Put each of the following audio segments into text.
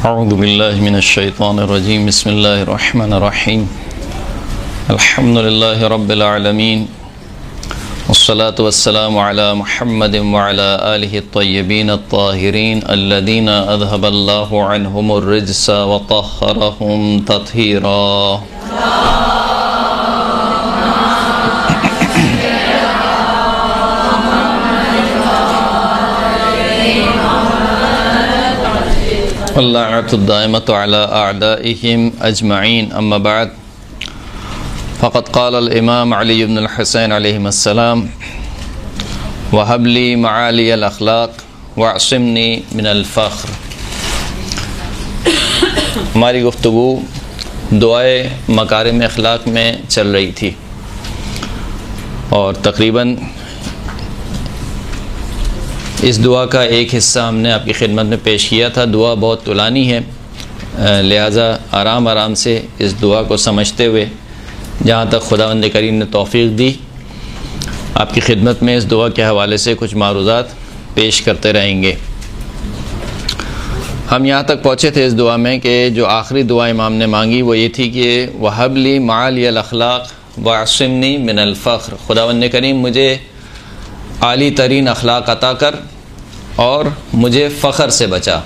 اعوذ باللہ من الشیطان الرجیم بسم اللہ الرحمن الرحیم الحمد للہ رب العالمین والصلاة والسلام علی محمد وعلی آلہ الطیبین الطاہرین الذین اذهب اللہ عنہم الرجس وطہرہم تطہیرا. اللعنۃ الدائمۃ علی اعدائہم اجمعین. اما بعد فقد قال الامام علی بن الحسین علیہ السلام وہب لی معالی الاخلاق واعصمنی من الفخر. ہماری گفتگو دعائے مکارم اخلاق میں چل رہی تھی اور تقریباً اس دعا کا ایک حصہ ہم نے آپ کی خدمت میں پیش کیا تھا. دعا بہت طولانی ہے، لہٰذا آرام سے اس دعا کو سمجھتے ہوئے جہاں تک خداوند کریم نے توفیق دی آپ کی خدمت میں اس دعا کے حوالے سے کچھ معروضات پیش کرتے رہیں گے. ہم یہاں تک پہنچے تھے اس دعا میں کہ جو آخری دعا امام نے مانگی وہ یہ تھی کہ وَهَبْ لِي مَعَالِيَ الْأَخْلَاقِ وَاعْصِمْنِي مِنَ الْفَخْرِ. خداوند کریم مجھے عالی ترین اخلاق عطا کر اور مجھے فخر سے بچا.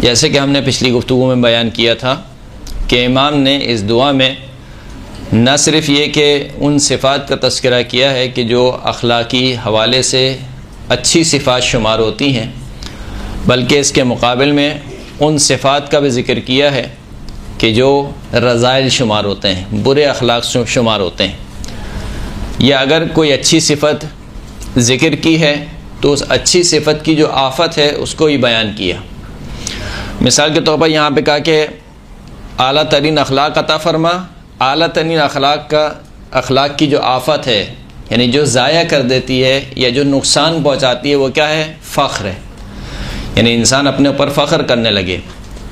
جیسے کہ ہم نے پچھلی گفتگو میں بیان کیا تھا کہ امام نے اس دعا میں نہ صرف یہ کہ ان صفات کا تذکرہ کیا ہے کہ جو اخلاقی حوالے سے اچھی صفات شمار ہوتی ہیں، بلکہ اس کے مقابل میں ان صفات کا بھی ذکر کیا ہے کہ جو رذائل شمار ہوتے ہیں، برے اخلاق شمار ہوتے ہیں. یا اگر کوئی اچھی صفت ذکر کی ہے تو اس اچھی صفت کی جو آفت ہے اس کو ہی بیان کیا. مثال کے طور پر یہاں پہ کہا کہ اعلیٰ ترین اخلاق عطا فرما. اعلیٰ ترین اخلاق کی جو آفت ہے، یعنی جو ضائع کر دیتی ہے یا جو نقصان پہنچاتی ہے، وہ کیا ہے؟ فخر ہے. یعنی انسان اپنے اوپر فخر کرنے لگے،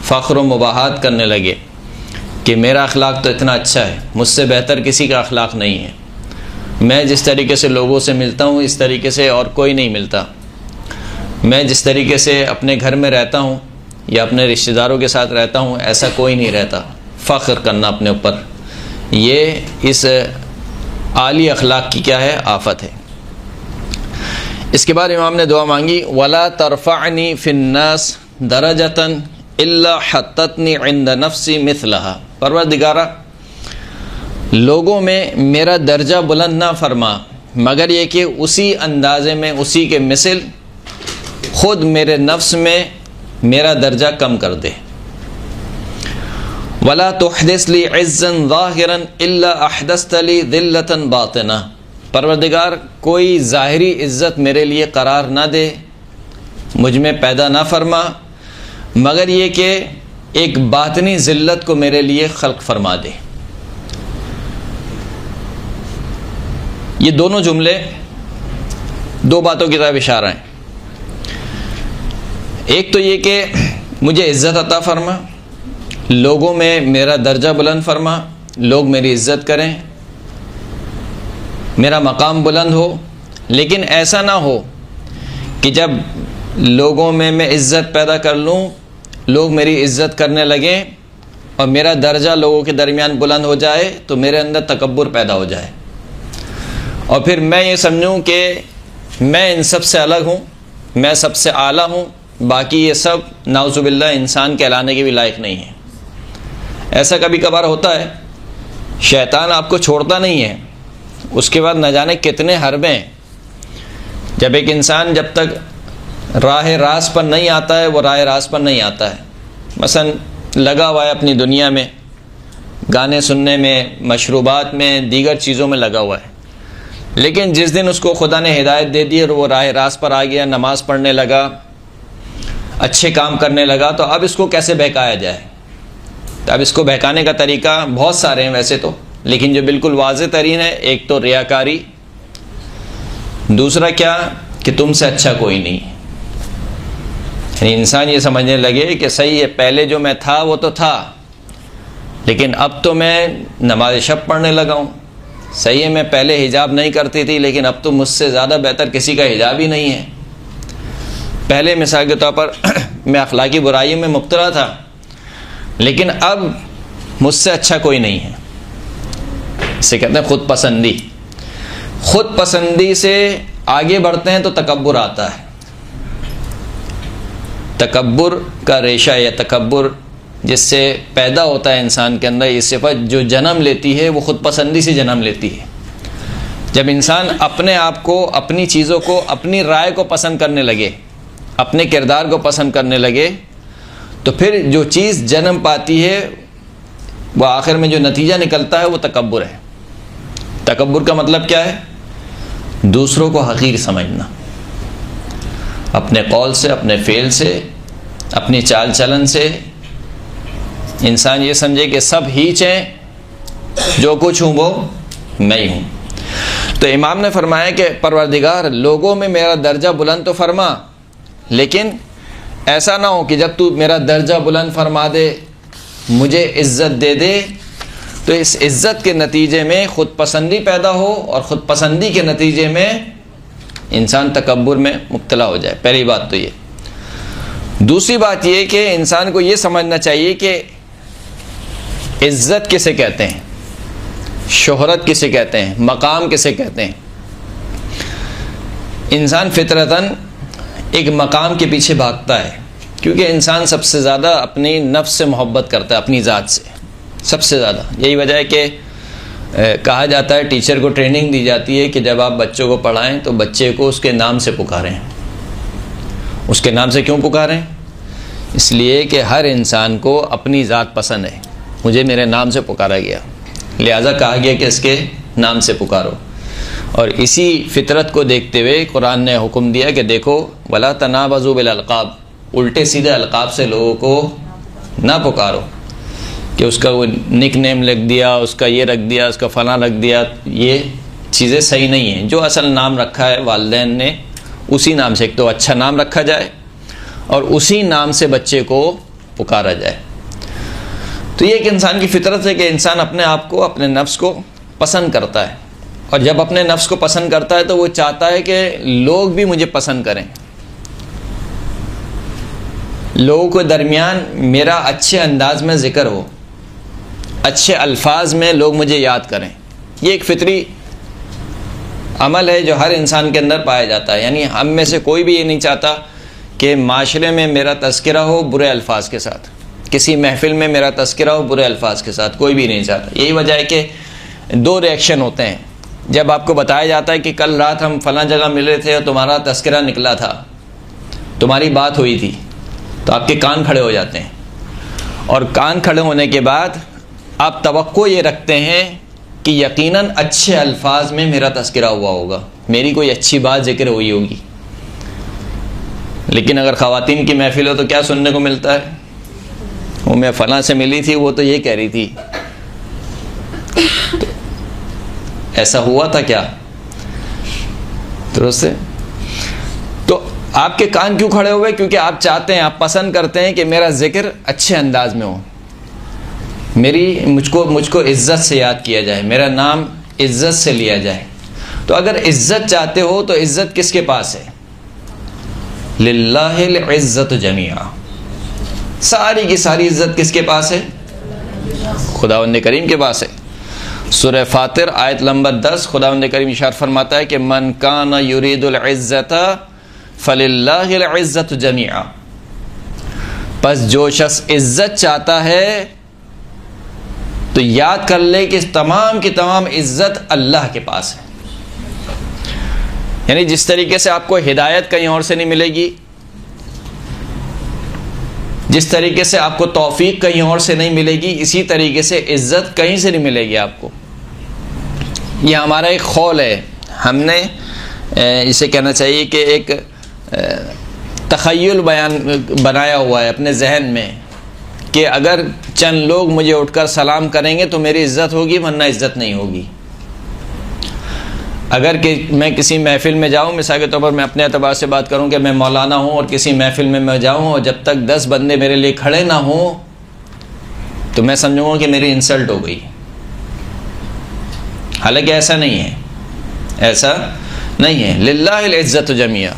فخر و مباحات کرنے لگے کہ میرا اخلاق تو اتنا اچھا ہے، مجھ سے بہتر کسی کا اخلاق نہیں ہے، میں جس طریقے سے لوگوں سے ملتا ہوں اس طریقے سے اور کوئی نہیں ملتا، میں جس طریقے سے اپنے گھر میں رہتا ہوں یا اپنے رشتہ داروں کے ساتھ رہتا ہوں ایسا کوئی نہیں رہتا. فخر کرنا اپنے اوپر، یہ اس عالی اخلاق کی کیا ہے؟ آفت ہے. اس کے بعد امام نے دعا مانگی وَلَا تَرْفَعْنِي فِي النَّاسِ دَرَجَةً إِلَّا حَطَّتْنِي عِنْدَ نَفْسِي مِثْلَهَا. پروردگارا لوگوں میں میرا درجہ بلند نہ فرما مگر یہ کہ اسی اندازے میں، اسی کے مثل خود میرے نفس میں میرا درجہ کم کر دے. وَلَا تُحْدِثْ لِي عِزًّا ظَاهِرًا إِلَّا أَحْدَثْتَ لِي ذِلَّةً بَاطِنَةً. پروردگار کوئی ظاہری عزت میرے لیے قرار نہ دے، مجھ میں پیدا نہ فرما مگر یہ کہ ایک باطنی ذلت کو میرے لیے خلق فرما دے. یہ دونوں جملے دو باتوں کی طرف اشارہ ہیں. ایک تو یہ کہ مجھے عزت عطا فرما، لوگوں میں میرا درجہ بلند فرما، لوگ میری عزت کریں، میرا مقام بلند ہو. لیکن ایسا نہ ہو کہ جب لوگوں میں عزت پیدا کر لوں، لوگ میری عزت کرنے لگیں اور میرا درجہ لوگوں کے درمیان بلند ہو جائے تو میرے اندر تکبر پیدا ہو جائے اور پھر میں یہ سمجھوں کہ میں ان سب سے الگ ہوں، میں سب سے اعلیٰ ہوں، باقی یہ سب نعوذ باللہ انسان کہلانے کے بھی لائق نہیں ہیں. ایسا کبھی کبھار ہوتا ہے، شیطان آپ کو چھوڑتا نہیں ہے، اس کے بعد نہ جانے کتنے حربے ہیں. جب ایک انسان جب تک راہ راست پر نہیں آتا ہے، وہ راہ راست پر نہیں آتا ہے. مثلا لگا ہوا ہے اپنی دنیا میں، گانے سننے میں، مشروبات میں، دیگر چیزوں میں لگا ہوا ہے. لیکن جس دن اس کو خدا نے ہدایت دے دی اور وہ راہ راست پر آ گیا، نماز پڑھنے لگا، اچھے کام کرنے لگا، تو اب اس کو کیسے بہکایا جائے؟ تو اب اس کو بہکانے کا طریقہ بہت سارے ہیں ویسے تو، لیکن جو بالکل واضح ترین ہے، ایک تو ریاکاری، دوسرا کیا کہ تم سے اچھا کوئی نہیں. یعنی انسان یہ سمجھنے لگے کہ صحیح ہے، پہلے جو میں تھا وہ تو تھا، لیکن اب تو میں نماز شب پڑھنے لگا ہوں. صحیح ہے، میں پہلے حجاب نہیں کرتی تھی لیکن اب تو مجھ سے زیادہ بہتر کسی کا حجاب ہی نہیں ہے. پہلے مثال کے طور پر میں اخلاقی برائیوں میں مبتلا تھا، لیکن اب مجھ سے اچھا کوئی نہیں ہے. اسے کہتے ہیں خود پسندی. خود پسندی سے آگے بڑھتے ہیں تو تکبر آتا ہے. تکبر کا ریشہ یا تکبر جس سے پیدا ہوتا ہے انسان کے اندر، یہ صفت جو جنم لیتی ہے وہ خود پسندی سے جنم لیتی ہے. جب انسان اپنے آپ کو، اپنی چیزوں کو، اپنی رائے کو پسند کرنے لگے، اپنے کردار کو پسند کرنے لگے، تو پھر جو چیز جنم پاتی ہے وہ آخر میں جو نتیجہ نکلتا ہے وہ تکبر ہے. تکبر کا مطلب کیا ہے؟ دوسروں کو حقیر سمجھنا. اپنے قول سے، اپنے فعل سے، اپنی چال چلن سے انسان یہ سمجھے کہ سب ہیچ ہیں، جو کچھ ہوں وہ میں ہی ہوں. تو امام نے فرمایا کہ پروردگار لوگوں میں میرا درجہ بلند تو فرما، لیکن ایسا نہ ہو کہ جب تو میرا درجہ بلند فرما دے، مجھے عزت دے دے، تو اس عزت کے نتیجے میں خود پسندی پیدا ہو، اور خود پسندی کے نتیجے میں انسان تکبر میں مبتلا ہو جائے. پہلی بات تو یہ. دوسری بات یہ کہ انسان کو یہ سمجھنا چاہیے کہ عزت کسے کہتے ہیں، شہرت کسے کہتے ہیں، مقام کسے کہتے ہیں. انسان فطرتاً ایک مقام کے پیچھے بھاگتا ہے، کیونکہ انسان سب سے زیادہ اپنی نفس سے محبت کرتا ہے، اپنی ذات سے سب سے زیادہ. یہی وجہ ہے کہ کہا جاتا ہے، ٹیچر کو ٹریننگ دی جاتی ہے کہ جب آپ بچوں کو پڑھائیں تو بچے کو اس کے نام سے پکاریں. اس کے نام سے کیوں پکاریں؟ اس لیے کہ ہر انسان کو اپنی ذات پسند ہے. مجھے میرے نام سے پکارا گیا، لہٰذا کہا گیا کہ اس کے نام سے پکارو. اور اسی فطرت کو دیکھتے ہوئے قرآن نے حکم دیا کہ دیکھو وَلَا تَنَابَزُوا بِالْأَلْقَابِ، الٹے سیدھے القاب سے لوگوں کو نہ پکارو کہ اس کا وہ نک نیم لکھ دیا، اس کا یہ رکھ دیا، اس کا فلاں رکھ دیا. یہ چیزیں صحیح نہیں ہیں. جو اصل نام رکھا ہے والدین نے اسی نام سے، ایک تو اچھا نام رکھا جائے اور اسی نام سے بچے کو پکارا جائے. تو یہ ایک انسان کی فطرت ہے کہ انسان اپنے آپ کو، اپنے نفس کو پسند کرتا ہے، اور جب اپنے نفس کو پسند کرتا ہے تو وہ چاہتا ہے کہ لوگ بھی مجھے پسند کریں، لوگوں کے درمیان میرا اچھے انداز میں ذکر ہو، اچھے الفاظ میں لوگ مجھے یاد کریں. یہ ایک فطری عمل ہے جو ہر انسان کے اندر پایا جاتا ہے. یعنی ہم میں سے کوئی بھی یہ نہیں چاہتا کہ معاشرے میں میرا تذکرہ ہو برے الفاظ کے ساتھ، کسی محفل میں میرا تذکرہ ہو برے الفاظ کے ساتھ، کوئی بھی نہیں چاہتا. یہی وجہ ہے کہ دو ریئیکشن ہوتے ہیں. جب آپ کو بتایا جاتا ہے کہ کل رات ہم فلاں جگہ ملے تھے اور تمہارا تذکرہ نکلا تھا، تمہاری بات ہوئی تھی، تو آپ کے کان کھڑے ہو جاتے ہیں. اور کان کھڑے ہونے کے بعد آپ توقع یہ رکھتے ہیں کہ یقیناً اچھے الفاظ میں میرا تذکرہ ہوا ہوگا، میری کوئی اچھی بات ذکر ہوئی ہوگی. لیکن اگر خواتین کی محفل ہو تو کیا سننے کو ملتا ہے؟ وہ میں فلاں سے ملی تھی، وہ تو یہ کہہ رہی تھی. ایسا ہوا تھا کیا؟ درست ہے. تو آپ کے کان کیوں کھڑے ہوئے؟ کیونکہ آپ چاہتے ہیں، آپ پسند کرتے ہیں کہ میرا ذکر اچھے انداز میں ہو، مجھ کو عزت سے یاد کیا جائے، میرا نام عزت سے لیا جائے. تو اگر عزت چاہتے ہو تو عزت کس کے پاس ہے؟ للہ العزت جمیعا. ساری کی ساری عزت کس کے پاس ہے؟ خداوند کریم کے پاس ہے. سورہ فاطر آیت نمبر 10 خداوند کریم ارشاد فرماتا ہے کہ من کان یرید العزت فللہ العزت جمیعا. پس جو شخص عزت چاہتا ہے تو یاد کر لے کہ تمام کی تمام عزت اللہ کے پاس ہے. یعنی جس طریقے سے آپ کو ہدایت کہیں اور سے نہیں ملے گی، جس طریقے سے آپ کو توفیق کہیں اور سے نہیں ملے گی، اسی طریقے سے عزت کہیں سے نہیں ملے گی آپ کو. یہ ہمارا ایک قول ہے، ہم نے اسے کہنا چاہیے کہ ایک تخیل بنایا ہوا ہے اپنے ذہن میں کہ اگر چند لوگ مجھے اٹھ کر سلام کریں گے تو میری عزت ہوگی، ورنہ عزت نہیں ہوگی. اگر کہ میں کسی محفل میں جاؤں، مثال کے طور پر میں اپنے اعتبار سے بات کروں کہ میں مولانا ہوں اور کسی محفل میں میں جاؤں اور جب تک 10 بندے میرے لیے کھڑے نہ ہوں تو میں سمجھوں گا کہ میری انسلٹ ہو گئی. حالانکہ ایسا نہیں ہے، ایسا نہیں ہے. للہ العزت جمیعا.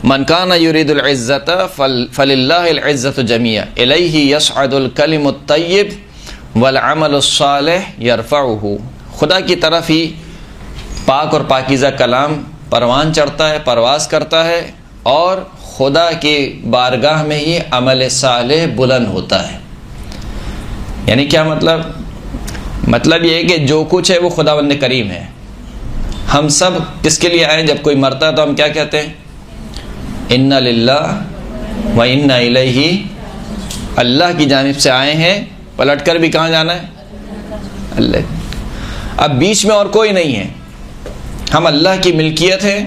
من کان یرید العزت فللہ العزت جمیعا الیہ یصعد الکلم الطیب والعمل الصالح یرفعہ، خدا کی طرف ہی پاک اور پاکیزہ کلام پروان چڑھتا ہے، پرواز کرتا ہے، اور خدا کی بارگاہ میں ہی عمل صالح بلند ہوتا ہے۔ یعنی کیا مطلب یہ ہے کہ جو کچھ ہے وہ خداوند کریم ہے۔ ہم سب کس کے لیے آئے؟ جب کوئی مرتا ہے تو ہم کیا کہتے ہیں؟ انا للہ و انا الیہ، اللہ کی جانب سے آئے ہیں، پلٹ کر بھی کہاں جانا ہے؟ اللہ۔ اب بیچ میں اور کوئی نہیں ہے، ہم اللہ کی ملکیت ہے،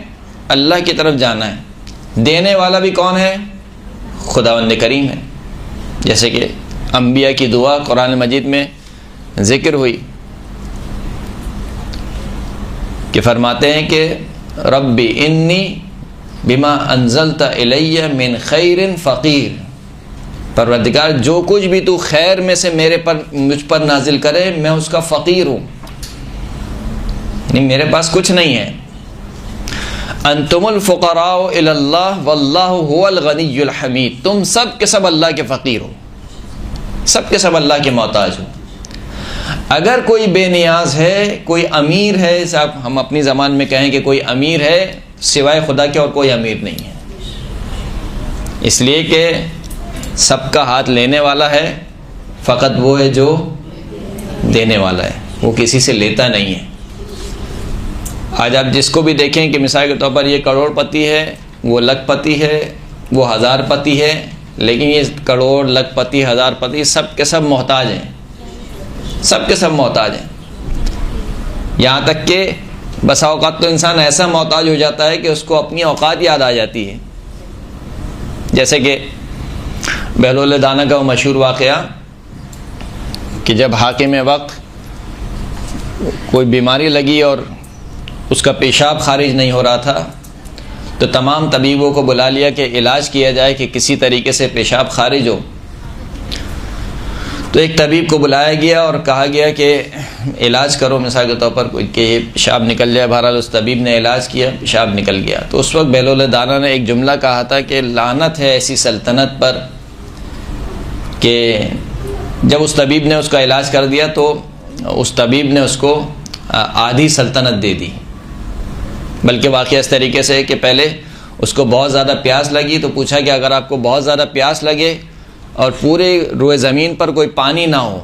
اللہ کی طرف جانا ہے۔ دینے والا بھی کون ہے؟ خداوند کریم ہے۔ جیسے کہ انبیاء کی دعا قرآن مجید میں ذکر ہوئی کہ فرماتے ہیں کہ ربی انی بما انزلت الی من خیر فقیر، پروردگار جو کچھ بھی تو خیر میں سے مجھ پر نازل کرے میں اس کا فقیر ہوں، نہیں میرے پاس کچھ نہیں ہے۔ انتم الفقراء الی اللہ واللہ هو الغنی الحمید، تم سب کے سب اللہ کے فقیر ہو، سب کے سب اللہ کے محتاج ہو۔ اگر کوئی بے نیاز ہے، کوئی امیر ہے، ہم اپنی زبان میں کہیں کہ کوئی امیر ہے، سوائے خدا کے اور کوئی امیر نہیں ہے، اس لیے کہ سب کا ہاتھ لینے والا ہے، فقط وہ ہے جو دینے والا ہے، وہ کسی سے لیتا نہیں ہے۔ آج آپ جس کو بھی دیکھیں کہ مثال کے طور پر یہ کروڑ پتی ہے، وہ لکھ پتی ہے، وہ ہزار پتی ہے، لیکن یہ کروڑ لکھ پتی ہزار پتی سب کے سب محتاج ہیں، سب کے سب محتاج ہیں۔ یہاں تک کہ بسا اوقات تو انسان ایسا محتاج ہو جاتا ہے کہ اس کو اپنی اوقات یاد آ جاتی ہے۔ جیسے کہ بہلول دانہ کا وہ مشہور واقعہ کہ جب حاکم وقت کوئی بیماری لگی اور اس کا پیشاب خارج نہیں ہو رہا تھا، تو تمام طبیبوں کو بلا لیا کہ علاج کیا جائے کہ کسی طریقے سے پیشاب خارج ہو۔ تو ایک طبیب کو بلایا گیا اور کہا گیا کہ علاج کرو، مثال کے طور پر کہ یہ پیشاب نکل جائے۔ بہرحال اس طبیب نے علاج کیا، پیشاب نکل گیا۔ تو اس وقت بہلول دانہ نے ایک جملہ کہا تھا کہ لعنت ہے ایسی سلطنت پر کہ جب اس طبیب نے اس کا علاج کر دیا تو اس طبیب نے اس کو آدھی سلطنت دے دی۔ بلکہ واقعہ اس طریقے سے ہے کہ پہلے اس کو بہت زیادہ پیاس لگی تو پوچھا کہ اگر آپ کو بہت زیادہ پیاس لگے اور پورے روئے زمین پر کوئی پانی نہ ہو،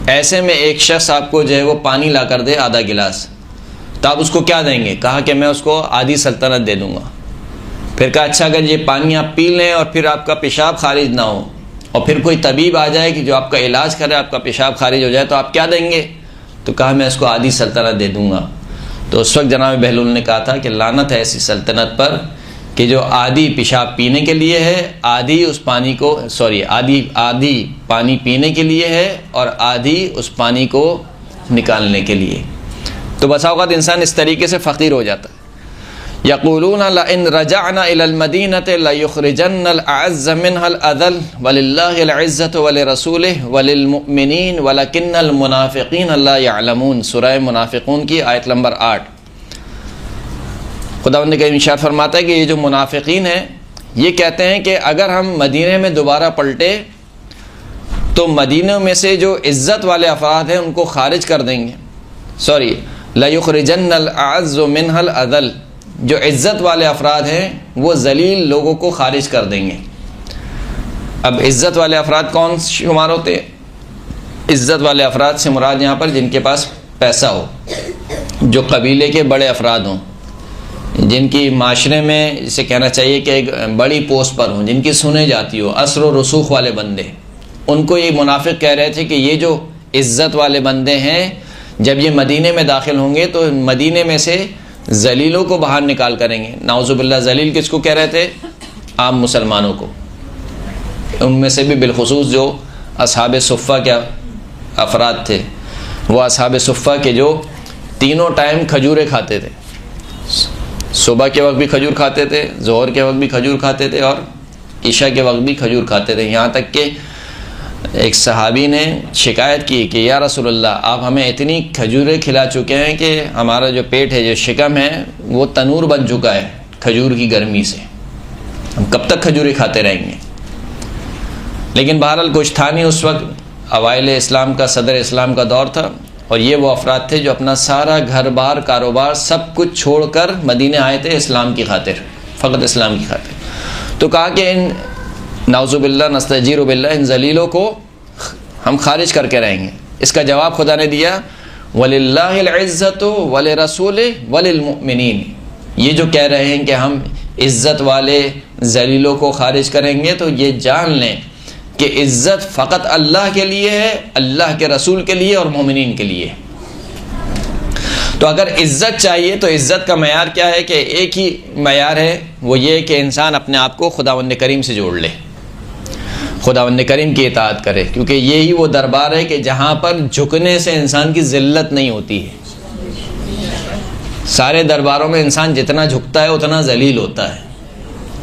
ایسے میں ایک شخص آپ کو جو ہے وہ پانی لا کر دے آدھا گلاس، تو آپ اس کو کیا دیں گے؟ کہا کہ میں اس کو آدھی سلطنت دے دوں گا۔ پھر کہا اچھا اگر یہ پانی آپ پی لیں اور پھر آپ کا پیشاب خارج نہ ہو اور پھر کوئی طبیب آ جائے کہ جو آپ کا علاج کرے، آپ کا پیشاب خارج ہو جائے، تو آپ کیا دیں گے؟ تو کہا میں اس کو آدھی سلطنت دے دوں گا۔ تو اس وقت جناب بہلول نے کہا تھا کہ لعنت ہے ایسی سلطنت پر کہ جو آدھی پیشاب پینے کے لیے ہے، آدھی اس پانی کو آدھی پانی پینے کے لیے ہے اور آدھی اس پانی کو نکالنے کے لیے۔ تو بسا اوقات انسان اس طریقے سے فقیر ہو جاتا ہے۔ یقولون لئن رجعنا الى المدینة لیخرجن الاعز منها الاذل وللہ العزۃ ولرسولہ وللمؤمنین ولکن المنافقین لا یعلمون، سورہ منافقون کی آیت نمبر 8۔ خداوند کا ارشاد فرماتا ہے کہ یہ جو منافقین ہیں یہ کہتے ہیں کہ اگر ہم مدینے میں دوبارہ پلٹے تو مدینہ میں سے جو عزت والے افراد ہیں ان کو خارج کر دیں گے، لیخرجن الاعز منها الاذل، جو عزت والے افراد ہیں وہ ذلیل لوگوں کو خارج کر دیں گے۔ اب عزت والے افراد کون شمار ہوتے ہیں؟ عزت والے افراد سے مراد یہاں پر جن کے پاس پیسہ ہو، جو قبیلے کے بڑے افراد ہوں، جن کی معاشرے میں جسے کہنا چاہیے کہ ایک بڑی پوسٹ پر ہوں، جن کی سنے جاتی ہو، اثر و رسوخ والے بندے، ان کو یہ منافق کہہ رہے تھے کہ یہ جو عزت والے بندے ہیں جب یہ مدینے میں داخل ہوں گے تو مدینے میں سے ذلیلوں کو باہر نکال کریں گے۔ نعوذ باللہ، ذلیل کس کو کہہ رہے تھے؟ عام مسلمانوں کو، ان میں سے بھی بالخصوص جو اصحاب صفہ کے افراد تھے، وہ اصحاب صفہ کے جو تینوں ٹائم کھجوریں کھاتے تھے، صبح کے وقت بھی کھجور کھاتے تھے، ظہر کے وقت بھی کھجور کھاتے تھے اور عشاء کے وقت بھی کھجور کھاتے تھے۔ یہاں تک کہ ایک صحابی نے شکایت کی کہ یا رسول اللہ، آپ ہمیں اتنی کھجوریں کھلا چکے ہیں کہ ہمارا جو پیٹ ہے، جو شکم ہے، وہ تنور بن چکا ہے، کھجور کی گرمی سے. ہم کب تک کھجوریں کھاتے رہیں گے؟ لیکن بہرحال کچھ تھا نہیں اس وقت. اوائل اسلام کا، صدر اسلام کا دور تھا، اور یہ وہ افراد تھے جو اپنا سارا گھر بار، کاروبار سب کچھ چھوڑ کر مدینے آئے تھے اسلام کی خاطر، فقط اسلام کی خاطر. تو کہا کہ ان نعوذ باللہ نستجیر باللہ، ان ذلیلوں کو ہم خارج کر کے رہیں گے. اس کا جواب خدا نے دیا وَلِلَّهِ الْعِزَّةُ وَلِرَسُولِهِ وَلِلْمُؤْمِنِينَ. یہ جو کہہ رہے ہیں کہ ہم عزت والے ذلیلوں کو خارج کریں گے، تو یہ جان لیں کہ عزت فقط اللہ کے لیے ہے، اللہ کے رسول کے لیے اور مومنین کے لیے. تو اگر عزت چاہیے تو عزت کا معیار کیا ہے؟ کہ ایک ہی معیار ہے، وہ یہ کہ انسان اپنے آپ کو خداوند کریم سے جوڑ لے، خداوند کریم کی اطاعت کرے، کیونکہ یہی وہ دربار ہے کہ جہاں پر جھکنے سے انسان کی ذلت نہیں ہوتی ہے. سارے درباروں میں انسان جتنا جھکتا ہے اتنا ذلیل ہوتا ہے.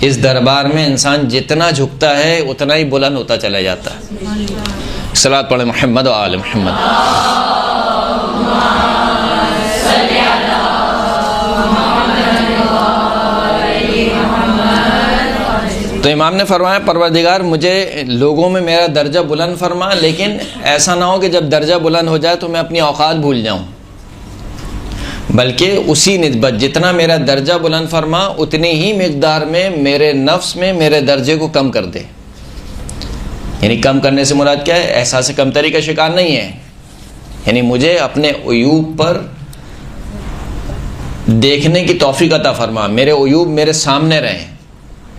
اس دربار میں انسان جتنا جھکتا ہے اتنا ہی بلند ہوتا چلا جاتا ہے. صلوات پڑھیں محمد و آل محمد. تو امام نے فرمایا پروردگار مجھے لوگوں میں میرا درجہ بلند فرما، لیکن ایسا نہ ہو کہ جب درجہ بلند ہو جائے تو میں اپنی اوقات بھول جاؤں، بلکہ اسی نسبت جتنا میرا درجہ بلند فرما اتنی ہی مقدار میں میرے نفس میں میرے درجے کو کم کر دے. یعنی کم کرنے سے مراد کیا ہے؟ احساس کمتری کا شکار نہیں ہے. یعنی مجھے اپنے عیوب پر دیکھنے کی توفیق عطا فرما، میرے عیوب میرے سامنے رہیں.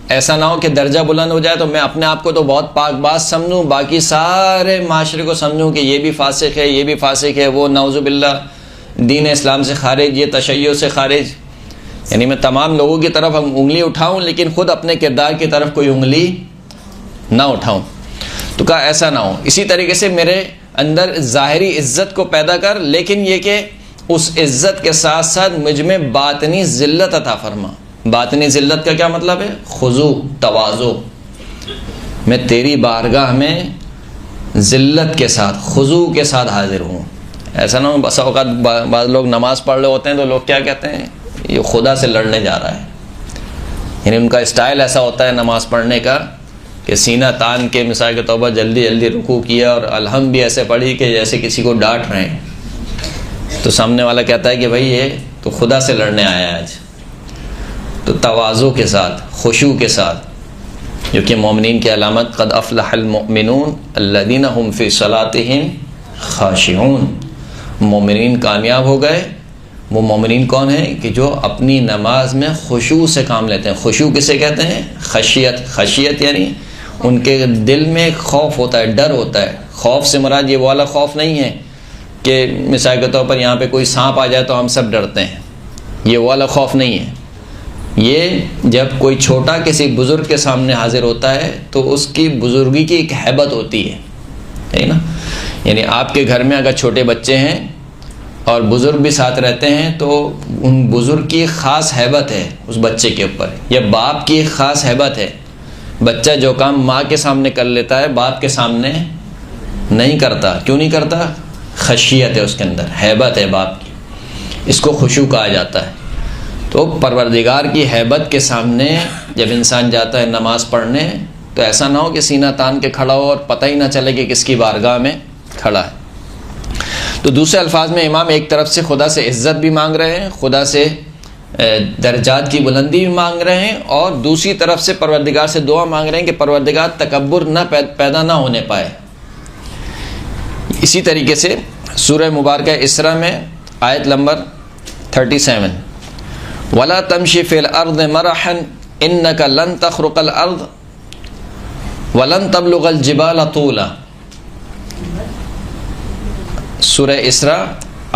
ایسا نہ ہو کہ درجہ بلند ہو جائے تو میں اپنے آپ کو تو بہت پاک باز سمجھوں، باقی سارے معاشرے کو سمجھوں کہ یہ بھی فاسق ہے، یہ بھی فاسق ہے، وہ نعوذ باللہ دین اسلام سے خارج، یہ تشیع سے خارج. یعنی میں تمام لوگوں کی طرف انگلی اٹھاؤں لیکن خود اپنے کردار کی طرف کوئی انگلی نہ اٹھاؤں. تو کہا ایسا نہ ہو. اسی طریقے سے میرے اندر ظاہری عزت کو پیدا کر، لیکن یہ کہ اس عزت کے ساتھ ساتھ مجھ میں باطنی ذلت عطا فرما. باطنی ذلت کا کیا مطلب ہے؟ خضوع، تواضع. میں تیری بارگاہ میں ذلت کے ساتھ، خضوع کے ساتھ حاضر ہوں. ایسا نہ ہو بسا اوقات بعض لوگ نماز پڑھ رہے ہوتے ہیں تو لوگ کیا کہتے ہیں؟ یہ خدا سے لڑنے جا رہا ہے. یعنی ان کا اسٹائل ایسا ہوتا ہے نماز پڑھنے کا کہ سینہ تان کے مثال کے طور پر جلدی جلدی رکوع کیا اور الحمد بھی ایسے پڑھی کہ جیسے کسی کو ڈانٹ رہے ہیں. تو سامنے والا کہتا ہے کہ بھائی یہ تو خدا سے لڑنے آیا ہے آج. تو تواضع کے ساتھ، خشوع کے ساتھ، جو کہ مومنین کی علامت قد افلح المؤمنون الذین هم فی صلاتهم خاشعون. مومنین کامیاب ہو گئے. وہ مومنین کون ہیں؟ کہ جو اپنی نماز میں خشوع سے کام لیتے ہیں. خشوع کسے کہتے ہیں؟ خشیت. خشیت یعنی ان کے دل میں ایک خوف ہوتا ہے، ڈر ہوتا ہے. خوف سے مراد یہ والا خوف نہیں ہے کہ مثال کے طور پر یہاں پہ کوئی سانپ آ جائے تو ہم سب ڈرتے ہیں. یہ والا خوف نہیں ہے. یہ جب کوئی چھوٹا کسی بزرگ کے سامنے حاضر ہوتا ہے تو اس کی بزرگی کی ایک ہیبت ہوتی ہے نا. یعنی آپ کے گھر میں اگر چھوٹے بچے ہیں اور بزرگ بھی ساتھ رہتے ہیں تو ان بزرگ کی خاص ہیبت ہے اس بچے کے اوپر، یا باپ کی ایک خاص ہیبت ہے. بچہ جو کام ماں کے سامنے کر لیتا ہے باپ کے سامنے نہیں کرتا. کیوں نہیں کرتا؟ خشیت ہے اس کے اندر، ہیبت ہے باپ کی. اس کو خشوع کہا جاتا ہے. تو پروردگار کی ہیبت کے سامنے جب انسان جاتا ہے نماز پڑھنے تو ایسا نہ ہو کہ سینہ تان کے کھڑا ہو اور پتہ ہی نہ چلے کہ کس کی بارگاہ میں کھڑا ہے. تو دوسرے الفاظ میں امام ایک طرف سے خدا سے عزت بھی مانگ رہے ہیں، خدا سے درجات کی بلندی بھی مانگ رہے ہیں، اور دوسری طرف سے پروردگار سے دعا مانگ رہے ہیں کہ پروردگار تکبر نہ پیدا نہ ہونے پائے. اسی طریقے سے سورہ مبارکہ اسراء میں آیت نمبر 37 وَلَا تَمْشِ فِي الْأَرْضِ مَرَحًا إِنَّكَ لَن تَخْرُقَ الْأَرْضَ وَلَن تَبْلُغَ الْجِبَالَ طُولًا. سورہ اسراء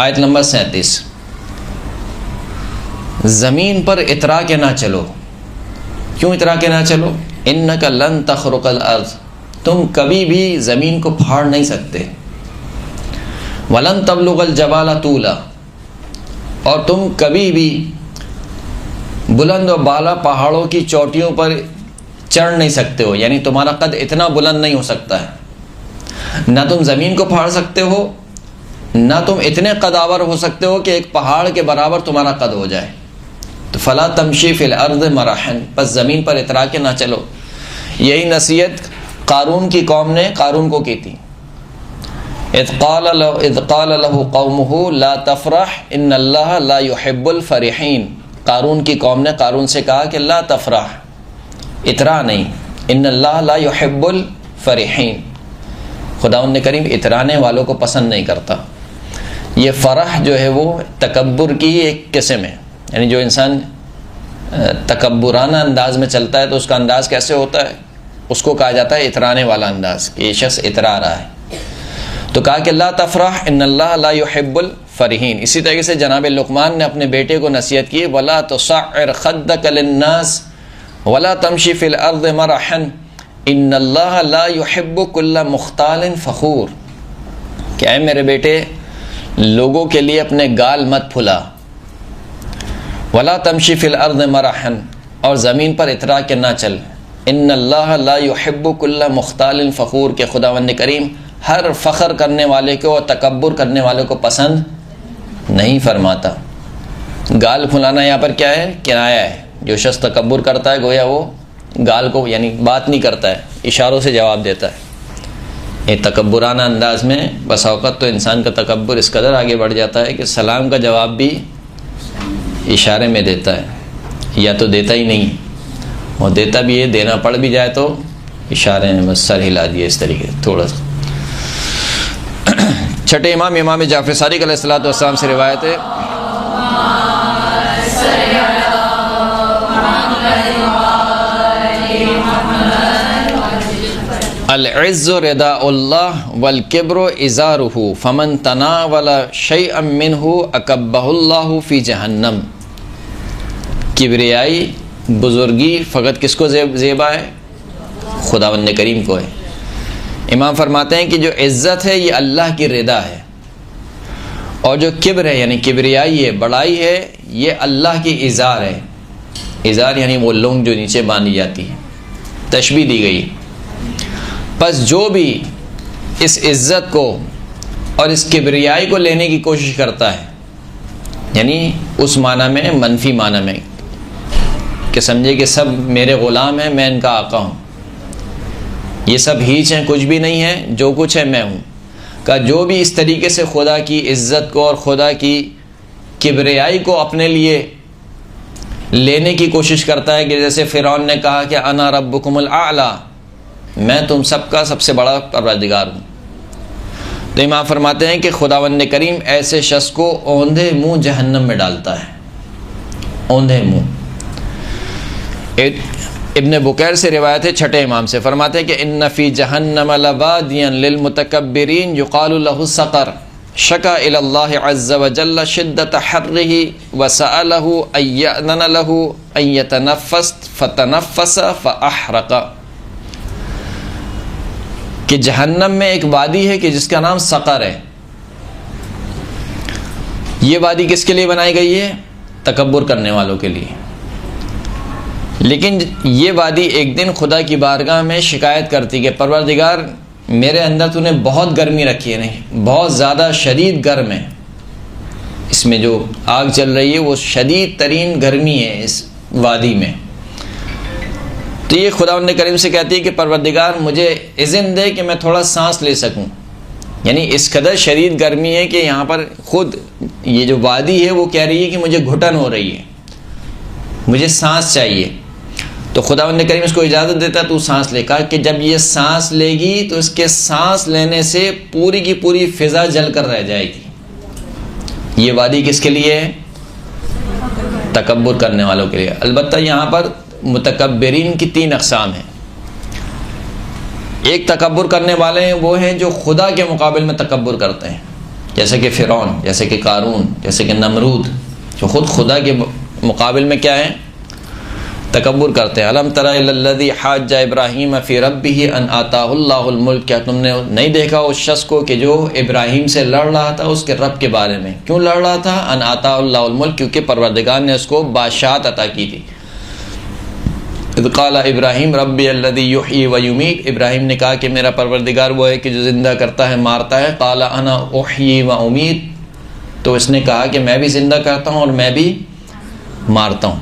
آیت نمبر 37. زمین پر اترا کے نہ چلو. کیوں اترا کے نہ چلو؟ إِنَّكَ لَن تَخْرُقَ الْأَرْضَ، تم کبھی بھی زمین کو پھاڑ نہیں سکتے. وَلَن تَبْلُغَ الْجَبَالَ طُولًا، اور تم کبھی بھی بلند و بالا پہاڑوں کی چوٹیوں پر چڑھ نہیں سکتے ہو. یعنی تمہارا قد اتنا بلند نہیں ہو سکتا ہے. نہ تم زمین کو پھاڑ سکتے ہو، نہ تم اتنے قدآور ہو سکتے ہو کہ ایک پہاڑ کے برابر تمہارا قد ہو جائے. تو فلا تمشی فی الارض مرحا، بس زمین پر اترا کے نہ چلو۔ یہی نصیحت قارون کی قوم نے قارون کو کی تھی۔ اذ قال له قومه لا تفرح ان اللہ لا يحب الفرحین، قارون کی قوم نے قارون سے کہا کہ لا تفرح، اترا نہیں، ان اللہ لا يحب الفرحین، خداوند کریم اترانے والوں کو پسند نہیں کرتا۔ یہ فرح جو ہے وہ تکبر کی ایک قسم ہے، یعنی جو انسان تکبرانہ انداز میں چلتا ہے تو اس کا انداز کیسے ہوتا ہے، اس کو کہا جاتا ہے اترانے والا انداز، کہ یہ شخص اترا رہا ہے۔ تو کہا کہ لا تفرح ان اللہ لا يحب الفرحین۔ اسی طریقے سے جناب لقمان نے اپنے بیٹے کو نصیحت کی، ولا تصعر خدک للناس ولا تمشی فی الارض مرحا ان اللہ لا يحب كل مختال فخور، کہ اے میرے بیٹے لوگوں کے لیے اپنے گال مت پھلا، ولا تمشی فی الارض مرحا، اور زمین پر اترا کے نہ چل، ان اللہ لا يحب كل مختال فخور، کہ خداوند کریم ہر فخر کرنے والے کو اور تکبر کرنے والے کو پسند نہیں فرماتا۔ گال پھلانا یہاں پر کیا ہے؟ کنایا ہے۔ جو شخص تکبر کرتا ہے گویا وہ گال کو یعنی بات نہیں کرتا ہے، اشاروں سے جواب دیتا ہے۔ یہ تکبرانہ انداز میں بس اوقات تو انسان کا تکبر اس قدر آگے بڑھ جاتا ہے کہ سلام کا جواب بھی اشارے میں دیتا ہے، یا تو دیتا ہی نہیں، اور دیتا بھی ہے، دینا پڑ بھی جائے تو اشارے میں بس سر ہلا دیے اس طریقے تھوڑا سا۔ چھٹے امام امام جعفر صادق علیہ الصلوۃ والسلام سے روایت ہے، العز رداء اللہ والکبر ازارہ فمن تناول شیئا منہ اکبہ اللہ فی جہنم۔ کبریائی بزرگی فقط کس کو زیبا ہے؟ خداوند کریم کو ہے۔ امام فرماتے ہیں کہ جو عزت ہے یہ اللہ کی رضا ہے، اور جو کبر ہے یعنی کبریائی ہے، بڑائی ہے، یہ اللہ کی ازار ہے۔ ازار یعنی وہ لونگ جو نیچے باندھی جاتی ہے، تشبیہ دی گئی۔ پس جو بھی اس عزت کو اور اس کبریائی کو لینے کی کوشش کرتا ہے، یعنی اس معنی میں منفی معنی میں کہ سمجھے کہ سب میرے غلام ہیں، میں ان کا آقا ہوں، یہ سب ہیچ ہیں، کچھ بھی نہیں ہے، جو کچھ ہے میں ہوں، کہ جو بھی اس طریقے سے خدا کی عزت کو اور خدا کی کبریائی کو اپنے لیے لینے کی کوشش کرتا ہے، کہ جیسے فرعون نے کہا کہ انا ربکم الاعلی، میں تم سب کا سب سے بڑا پروردگار ہوں۔ تو امام فرماتے ہیں کہ خداوند کریم ایسے شخص کو اوندھے منہ جہنم میں ڈالتا ہے، اوندھے منہ۔ ابن بکیر سے روایت ہے چھٹے امام سے، فرماتے ہیں کہ ان فی جہنم لوادیا للمتکبرین یقال له السقر شکا الی اللہ عز وجل شدۃ حرہ وسألہ ان یأذن له ان یتنفس فتنفس فاحرق، کہ جہنم میں ایک وادی ہے کہ جس کا نام سقر ہے۔ یہ وادی کس کے لیے بنائی گئی ہے؟ تکبر کرنے والوں کے لیے۔ لیکن یہ وادی ایک دن خدا کی بارگاہ میں شکایت کرتی کہ پروردگار میرے اندر تو نے بہت گرمی رکھی ہے، نہیں بہت زیادہ شدید گرم ہے، اس میں جو آگ چل رہی ہے وہ شدید ترین گرمی ہے اس وادی میں۔ تو یہ خداوند کریم سے کہتی ہے کہ پروردگار مجھے اذن دے کہ میں تھوڑا سانس لے سکوں، یعنی اس قدر شدید گرمی ہے کہ یہاں پر خود یہ جو وادی ہے وہ کہہ رہی ہے کہ مجھے گھٹن ہو رہی ہے، مجھے سانس چاہیے۔ تو خداوند کریم اس کو اجازت دیتا تو سانس لے، کہا کہ جب یہ سانس لے گی تو اس کے سانس لینے سے پوری کی پوری فضا جل کر رہ جائے گی۔ یہ وادی کس کے لیے ہے؟ تکبر کرنے والوں کے لیے۔ البتہ یہاں پر متکبرین کی تین اقسام ہیں۔ ایک تکبر کرنے والے ہیں، وہ ہیں جو خدا کے مقابل میں تکبر کرتے ہیں، جیسے کہ فرعون، جیسے کہ قارون، جیسے کہ نمرود، جو خود خدا کے مقابل میں کیا ہیں؟ تکبر کرتے ہیں۔ الم تر الی الذی حاج ابراہیم فی ربہ ان آتاہ اللہ الملک، کیا تم نے نہیں دیکھا اس شخص کو کہ جو ابراہیم سے لڑ رہا تھا اس کے رب کے بارے میں؟ کیوں لڑ رہا تھا؟ ان آتاہ اللہ الملک، کیونکہ پروردگار نے اس کو بادشاہت عطا کی تھی۔ اذ قال ابراہیم ربی الذی یحیی و یمیت، ابراہیم نے کہا کہ میرا پروردگار وہ ہے کہ جو زندہ کرتا ہے مارتا ہے۔ قال انا احیی و امیت، تو اس نے کہا کہ میں بھی زندہ کرتا ہوں اور میں بھی مارتا ہوں۔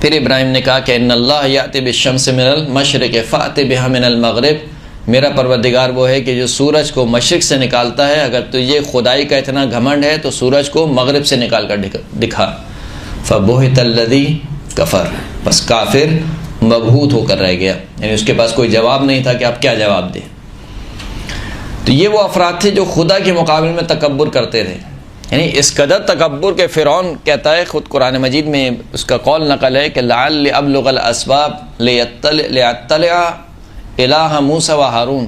پھر ابراہیم نے کہا کہ ان اللہ یاتی بالشمس من المشرق فأت بها من المغرب، میرا پروردگار وہ ہے کہ جو سورج کو مشرق سے نکالتا ہے، اگر تجھے خدائی کا اتنا گھمنڈ ہے تو سورج کو مغرب سے نکال کر دکھا۔ فبہت الذی کفر، بس کافر مبہوت ہو کر رہ گیا، یعنی اس کے پاس کوئی جواب نہیں تھا کہ آپ کیا جواب دیں۔ تو یہ وہ افراد تھے جو خدا کے مقابل میں تکبر کرتے تھے، یعنی اس قدر تکبر کہ فرعون کہتا ہے، خود قرآن مجید میں اس کا قول نقل ہے کہ لعلی ابلغ الاسباب لیطلع الہ موسیٰ و ہارون،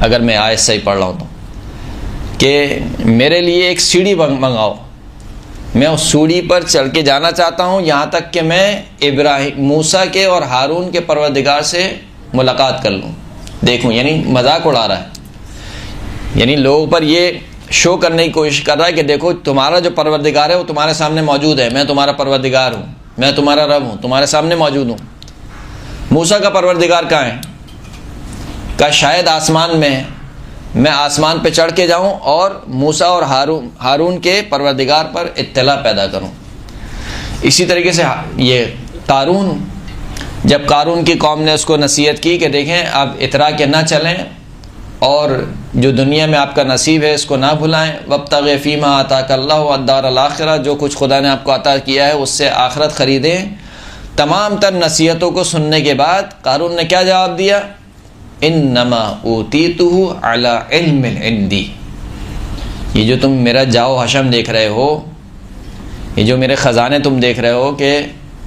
اگر میں آیت صحیح پڑھ رہا ہوں تو، کہ میرے لیے ایک سیڑھی منگاؤ، میں اس سیڑھی پر چڑھ کے جانا چاہتا ہوں یہاں تک کہ میں ابراہیم موسیٰ کے اور ہارون کے پروردگار سے ملاقات کر لوں، دیکھوں، یعنی مذاق اڑا رہا ہے، یعنی لوگوں پر یہ شو کرنے کی کوشش کر رہا ہے کہ دیکھو تمہارا جو پروردگار ہے وہ تمہارے سامنے موجود ہے، میں تمہارا پروردگار ہوں، میں تمہارا رب ہوں، تمہارے سامنے موجود ہوں۔ موسیٰ کا پروردگار کہاں ہے؟ کہ شاید آسمان میں ہے، میں آسمان پہ چڑھ کے جاؤں اور موسیٰ اور ہارون کے پروردگار پر اطلاع پیدا کروں۔ اسی طریقے سے یہ قارون، جب قارون کی قوم نے اس کو نصیحت کی کہ دیکھیں آپ اترا کے نہ چلیں اور جو دنیا میں آپ کا نصیب ہے اس کو نہ بھلائیں، وابتغ فیما آتاک اللہ الدار الآخرہ، جو کچھ خدا نے آپ کو عطا کیا ہے اس سے آخرت خریدیں۔ تمام تر نصیحتوں کو سننے کے بعد قارون نے کیا جواب دیا؟ انما اوتیتہ علی علم عندی، یہ جو تم میرا جاؤ حشم دیکھ رہے ہو، یہ جو میرے خزانے تم دیکھ رہے ہو، کہ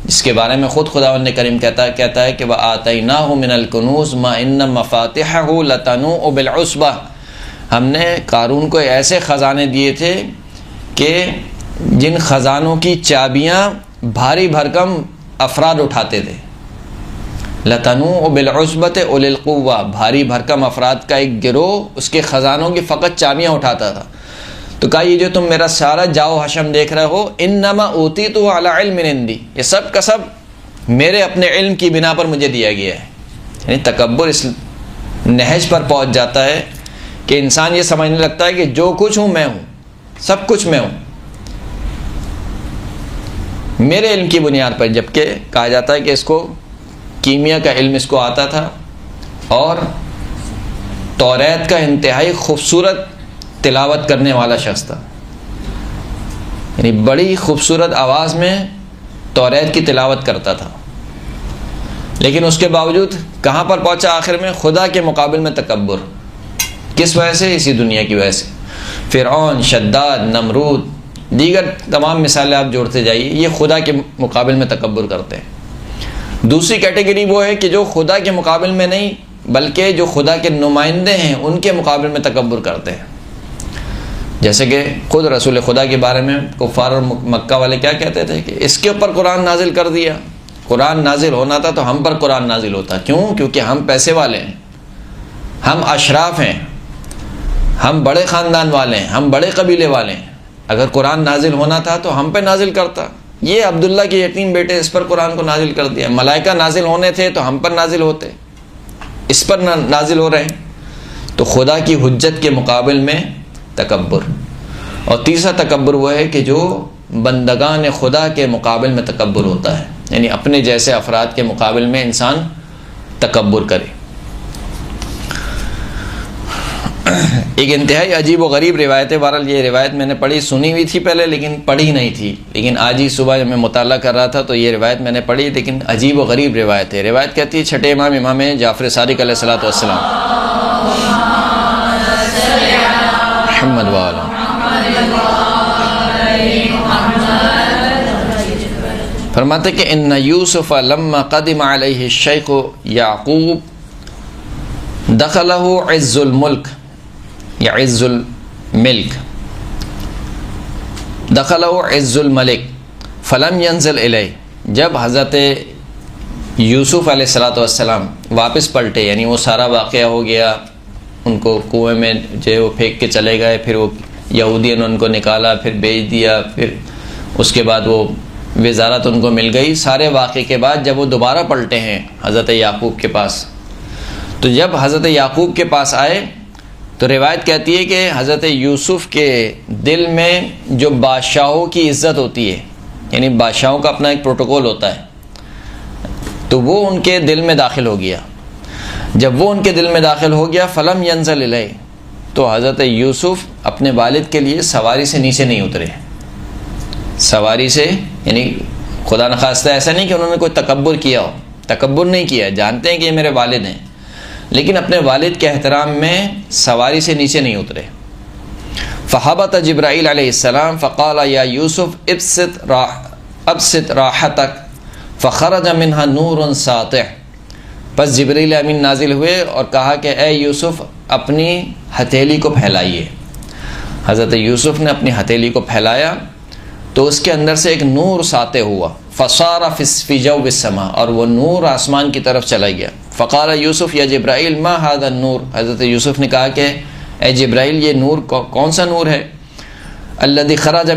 جس کے بارے میں خود خداوند کریم کہتا ہے کہ وآتیناہ من الکنوز ما ان مفاتحہ لتنوء بالعصبہ، ہم نے قارون کو ایسے خزانے دیے تھے کہ جن خزانوں کی چابیاں بھاری بھرکم افراد اٹھاتے تھے۔ لتنوء بالعصبۃ اولی القوہ، بھاری بھرکم افراد کا ایک گروہ اس کے خزانوں کی فقط چابیاں اٹھاتا تھا۔ تو کہا یہ جو تم میرا سارا جاؤ حشم دیکھ رہے ہو، انما اوتیتہ علی علم عندی، یہ سب کا سب میرے اپنے علم کی بنا پر مجھے دیا گیا ہے۔ یعنی تکبر اس نہج پر پہنچ جاتا ہے کہ انسان یہ سمجھنے لگتا ہے کہ جو کچھ ہوں میں ہوں، سب کچھ میں ہوں میرے علم کی بنیاد پر، جبکہ کہا جاتا ہے کہ اس کو کیمیا کا علم اس کو آتا تھا اور توریت کا انتہائی خوبصورت تلاوت کرنے والا شخص تھا، یعنی بڑی خوبصورت آواز میں توریت کی تلاوت کرتا تھا، لیکن اس کے باوجود کہاں پر پہنچا آخر میں؟ خدا کے مقابل میں تکبر۔ کس وجہ سے؟ اسی دنیا کی وجہ سے۔ فرعون، شداد، نمرود، دیگر تمام مثالیں آپ جوڑتے جائیے، یہ خدا کے مقابل میں تکبر کرتے ہیں۔ دوسری کیٹیگری وہ ہے کہ جو خدا کے مقابل میں نہیں بلکہ جو خدا کے نمائندے ہیں ان کے مقابل میں تکبر کرتے ہیں، جیسے کہ خود رسول خدا کے بارے میں کفار اور مکہ والے کیا کہتے تھے کہ اس کے اوپر قرآن نازل کر دیا، قرآن نازل ہونا تھا تو ہم پر قرآن نازل ہوتا، کیوں؟ کیونکہ ہم پیسے والے ہیں، ہم اشراف ہیں، ہم بڑے خاندان والے ہیں، ہم بڑے قبیلے والے ہیں، اگر قرآن نازل ہونا تھا تو ہم پہ نازل کرتا۔ یہ عبداللہ کے یتیم بیٹے اس پر قرآن کو نازل کر دیا، ملائکہ نازل ہونے تھے تو ہم پر نازل ہوتے، اس پر نازل ہو رہے ہیں۔ تو خدا کی حجت کے مقابل میں تکبر۔ اور تیسرا تکبر وہ ہے کہ جو بندگان خدا کے مقابل میں تکبر ہوتا ہے، یعنی اپنے جیسے افراد کے مقابل میں انسان تکبر کرے۔ ایک انتہائی عجیب و غریب روایت ہے، بہرحال یہ روایت میں نے پڑھی، سنی ہوئی تھی پہلے لیکن پڑھی نہیں تھی، لیکن آج ہی صبح جب میں مطالعہ کر رہا تھا تو یہ روایت میں نے پڑھی، لیکن عجیب و غریب روایت ہے۔ روایت کہتی ہے چھٹے امام جعفر صادق علیہ الصلوۃ والسلام محمد والا فرماتے کہ ان یوسف لما قدم علیہ الشیخ یعقوب دخلہ عز الملک یا عز الملک، دخلہ عز الملک فلم ینزل الیہ، جب حضرت یوسف علیہ الصلوۃ والسلام واپس پلٹے، یعنی وہ سارا واقعہ ہو گیا، ان کو کنویں میں جو وہ پھینک کے چلے گئے، پھر وہ یہودیوں نے ان کو نکالا، پھر بیچ دیا، پھر اس کے بعد وہ وزارت ان کو مل گئی، سارے واقعے کے بعد جب وہ دوبارہ پلٹے ہیں حضرت یعقوب کے پاس، تو جب حضرت یعقوب کے پاس آئے تو روایت کہتی ہے کہ حضرت یوسف کے دل میں جو بادشاہوں کی عزت ہوتی ہے، یعنی بادشاہوں کا اپنا ایک پروٹوکول ہوتا ہے، تو وہ ان کے دل میں داخل ہو گیا۔ جب وہ ان کے دل میں داخل ہو گیا فلم ینزل الیہ، تو حضرت یوسف اپنے والد کے لیے سواری سے نیچے نہیں اترے۔ سواری سے یعنی خدا نخواستہ ایسا نہیں کہ انہوں نے کوئی تکبر کیا ہو، تکبر نہیں کیا، جانتے ہیں کہ یہ میرے والد ہیں، لیکن اپنے والد کے احترام میں سواری سے نیچے نہیں اترے۔ فہبط جبرائیل علیہ السلام فقال یا یوسف ابسط راحتک فخرج منها نور ساطع، پس جبرائیل امین نازل ہوئے اور کہا کہ اے یوسف اپنی ہتھیلی کو پھیلائیے۔ حضرت یوسف نے اپنی ہتھیلی کو پھیلایا تو اس کے اندر سے ایک نور ساطع ہوا، فصار فی جو السماء، اور وہ نور آسمان کی طرف چلا گیا۔ فقال یوسف یا جبرائیل ما هذا النور، حضرت یوسف نے کہا کہ اے جبرائیل یہ نور کون سا نور ہے؟ الذی خرج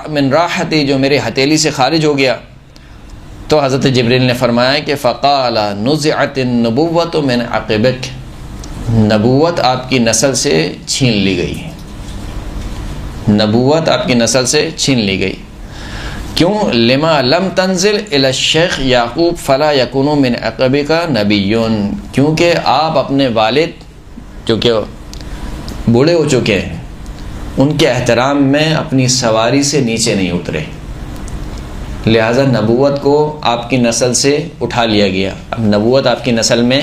من راحتی، جو میرے ہتھیلی سے خارج ہو گیا۔ تو حضرت جبرائیل نے فرمایا کہ فقال نزعت النبوۃ من عقبک، نبوت آپ کی نسل سے چھین لی گئی، نبوت آپ کی نسل سے چھین لی گئی۔ کیوں؟ لما لم تنزل الی الشیخ یعقوب فلا یکون من عقبک نبی، کیونکہ آپ اپنے والد جو کہ بوڑھے ہو چکے ہیں ان کے احترام میں اپنی سواری سے نیچے نہیں اترے، لہذا نبوت کو آپ کی نسل سے اٹھا لیا گیا، اب نبوت آپ کی نسل میں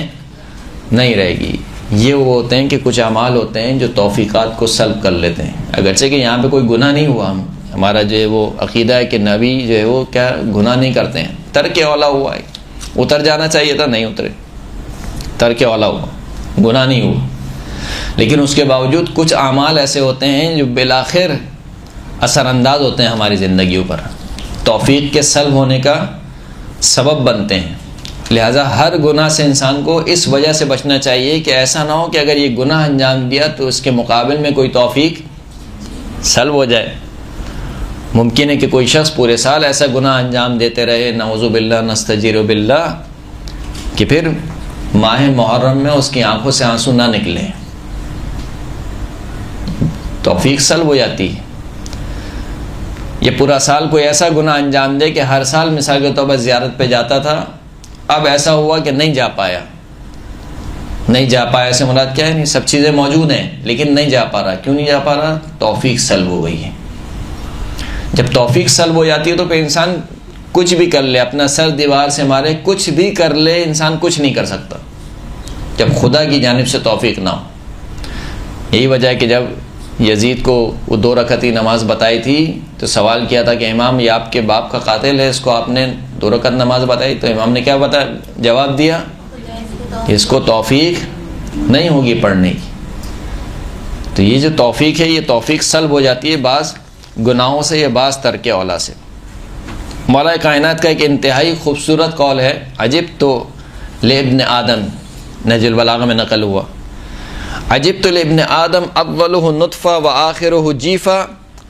نہیں رہے گی۔ یہ وہ ہوتے ہیں کہ کچھ اعمال ہوتے ہیں جو توفیقات کو سلب کر لیتے ہیں، اگرچہ کہ یہاں پہ کوئی گناہ نہیں ہوا، ہمارا جو ہے وہ عقیدہ ہے کہ نبی جو ہے وہ کیا گناہ نہیں کرتے ہیں، ترک اولا ہوا ہے، اتر جانا چاہیے تھا نہیں اترے، ترک اولا ہوا، گناہ نہیں ہوا، لیکن اس کے باوجود کچھ اعمال ایسے ہوتے ہیں جو بالآخر اثر انداز ہوتے ہیں ہماری زندگیوں پر، توفیق کے سلب ہونے کا سبب بنتے ہیں۔ لہٰذا ہر گناہ سے انسان کو اس وجہ سے بچنا چاہیے کہ ایسا نہ ہو کہ اگر یہ گناہ انجام دیا تو اس کے مقابل میں کوئی توفیق سلب ہو جائے۔ ممکن ہے کہ کوئی شخص پورے سال ایسا گناہ انجام دیتے رہے، نعوذ باللہ نستجیر باللہ، کہ پھر ماہ محرم میں اس کی آنکھوں سے آنسو نہ نکلے، توفیق سلب ہو جاتی ہے۔ یہ پورا سال کوئی ایسا گناہ انجام دے کہ ہر سال مثال کے طور پر زیارت پہ جاتا تھا، اب ایسا ہوا کہ نہیں جا پایا، نہیں جا پایا سے مراد کیا ہے؟ نہیں، سب چیزیں موجود ہیں لیکن نہیں جا پا رہا، کیوں نہیں جا پا رہا؟ توفیق سلب ہو گئی ہے۔ جب توفیق سلب ہو جاتی ہے تو پھر انسان کچھ بھی کر لے، اپنا سر دیوار سے مارے، کچھ بھی کر لے، انسان کچھ نہیں کر سکتا جب خدا کی جانب سے توفیق نہ ہو۔ یہی وجہ ہے کہ جب یزید کو وہ 2 رکعتی نماز بتائی تھی تو سوال کیا تھا کہ امام یہ آپ کے باپ کا قاتل ہے، اس کو آپ نے 2 رکعت نماز بتائی، تو امام نے کیا جواب دیا؟ اس کو توفیق نہیں ہوگی پڑھنے کی۔ تو یہ جو توفیق ہے یہ توفیق سلب ہو جاتی ہے بعض گناہوں سے یا بعض ترک اولا سے۔ مولا کائنات کا ایک انتہائی خوبصورت قول ہے، عجبت لابن آدم، نہج البلاغہ میں نقل ہوا، عجبت لابن آدم اولہ نطفہ وآخرہ جیفہ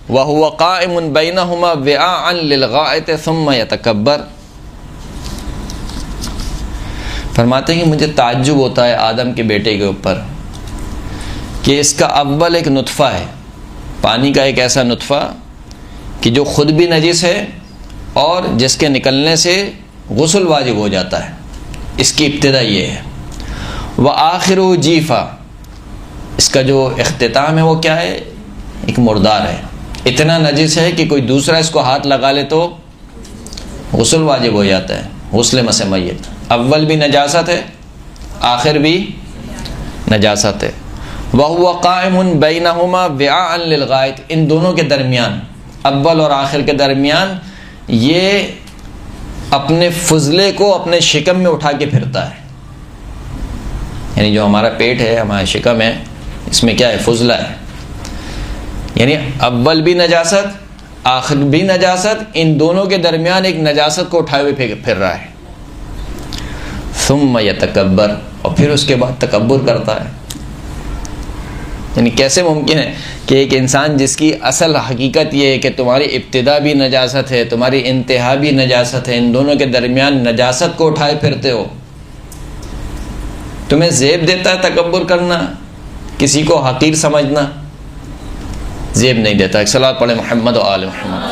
وہو قائم بینہما وعاء للغائط ثم یتکبر۔ فرماتے ہیں کہ مجھے تعجب ہوتا ہے آدم کے بیٹے کے اوپر کہ اس کا اول ایک نطفہ ہے، پانی کا ایک ایسا نطفہ کہ جو خود بھی نجس ہے اور جس کے نکلنے سے غسل واجب ہو جاتا ہے، اس کی ابتدا یہ ہے۔ وآخرہ جیفہ، اس کا جو اختتام ہے وہ کیا ہے؟ ایک مردار ہے، اتنا نجس ہے کہ کوئی دوسرا اس کو ہاتھ لگا لے تو غسل واجب ہو جاتا ہے، غسل مس میت۔ اول بھی نجاست ہے، آخر بھی نجاست ہے۔ وَهُوَ قَائِمٌ بَيْنَهُمَا وِعَاءً لِلْغَائِطِ، ان دونوں کے درمیان، اول اور آخر کے درمیان، یہ اپنے فضلے کو اپنے شکم میں اٹھا کے پھرتا ہے، یعنی جو ہمارا پیٹ ہے، ہمارا شکم ہے، اس میں کیا ہے؟ فضلہ ہے، یعنی اول بھی نجاست آخر بھی نجاست، ان دونوں کے درمیان ایک نجاست کو اٹھائے ہوئے پھر رہا ہے۔ ثم یتکبر، اور پھر اس کے بعد تکبر کرتا ہے۔ یعنی کیسے ممکن ہے کہ ایک انسان جس کی اصل حقیقت یہ ہے کہ تمہاری ابتدا بھی نجاست ہے، تمہاری انتہا بھی نجاست ہے، ان دونوں کے درمیان نجاست کو اٹھائے پھرتے ہو، تمہیں زیب دیتا ہے تکبر کرنا، کسی کو حقیر سمجھنا؟ زیب نہیں دیتا۔ ایک صلاۃ پڑھے محمد و آل محمد۔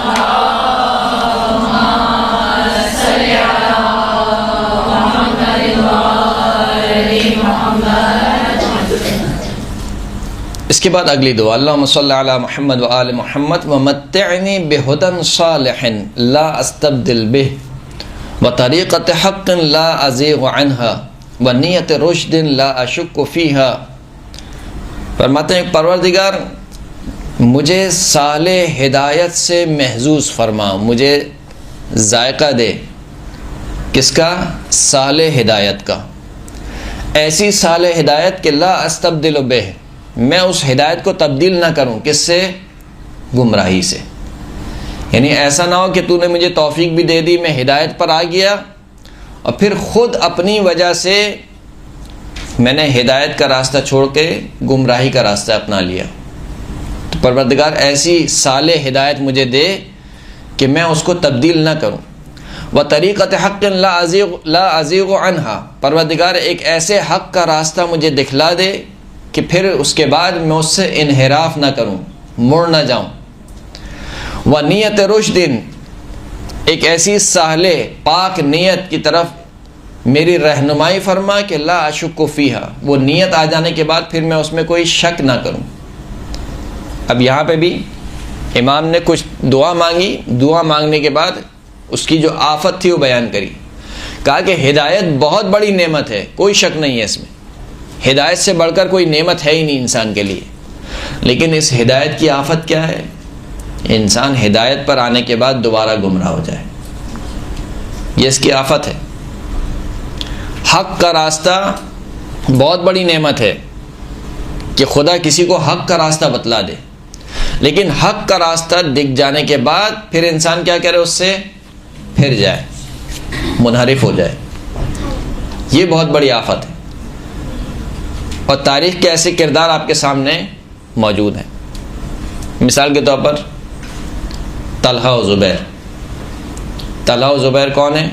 اس کے بعد اگلی دعا، اللہم صلی علی محمد و آل محمد ومتعنی بہدی صالح لا استبدل بہ وطریقۃ حق لا ازیغ عنہا ونیت رشد لا اشک فیہا۔ فرماتے ہیں پروردگار مجھے صالح ہدایت سے محظوظ فرما، مجھے ذائقہ دے، کس کا؟ صالح ہدایت کا، ایسی صالح ہدایت کہ لا استبدل بہ، میں اس ہدایت کو تبدیل نہ کروں، کس سے؟ گمراہی سے۔ یعنی ایسا نہ ہو کہ تو نے مجھے توفیق بھی دے دی، میں ہدایت پر آ گیا اور پھر خود اپنی وجہ سے میں نے ہدایت کا راستہ چھوڑ کے گمراہی کا راستہ اپنا لیا۔ تو پروردگار ایسی صالح ہدایت مجھے دے کہ میں اس کو تبدیل نہ کروں۔ وطریقۃ حق لا ازیغ عنہا، پروردگار ایک ایسے حق کا راستہ مجھے دکھلا دے کہ پھر اس کے بعد میں اس سے انحراف نہ کروں، مڑ نہ جاؤں۔ وَنِیَّتِ رُشْدٍ، ایک ایسی صالح پاک نیت کی طرف میری رہنمائی فرما کہ لا اشک فیہا، وہ نیت آ جانے کے بعد پھر میں اس میں کوئی شک نہ کروں۔ اب یہاں پہ بھی امام نے کچھ دعا مانگی، دعا مانگنے کے بعد اس کی جو آفت تھی وہ بیان کری، کہا کہ ہدایت بہت بڑی نعمت ہے، کوئی شک نہیں ہے اس میں، ہدایت سے بڑھ کر کوئی نعمت ہے ہی نہیں انسان کے لیے، لیکن اس ہدایت کی آفت کیا ہے؟ انسان ہدایت پر آنے کے بعد دوبارہ گمراہ ہو جائے، یہ اس کی آفت ہے۔ حق کا راستہ بہت بڑی نعمت ہے کہ خدا کسی کو حق کا راستہ بتلا دے، لیکن حق کا راستہ دکھ جانے کے بعد پھر انسان کیا کرے؟ اس سے پھر جائے، منحرف ہو جائے، یہ بہت بڑی آفت ہے۔ اور تاریخ کے ایسے کردار آپ کے سامنے موجود ہیں، مثال کے طور پر طلحہ و زبیر۔ طلحہ و زبیر کون ہیں؟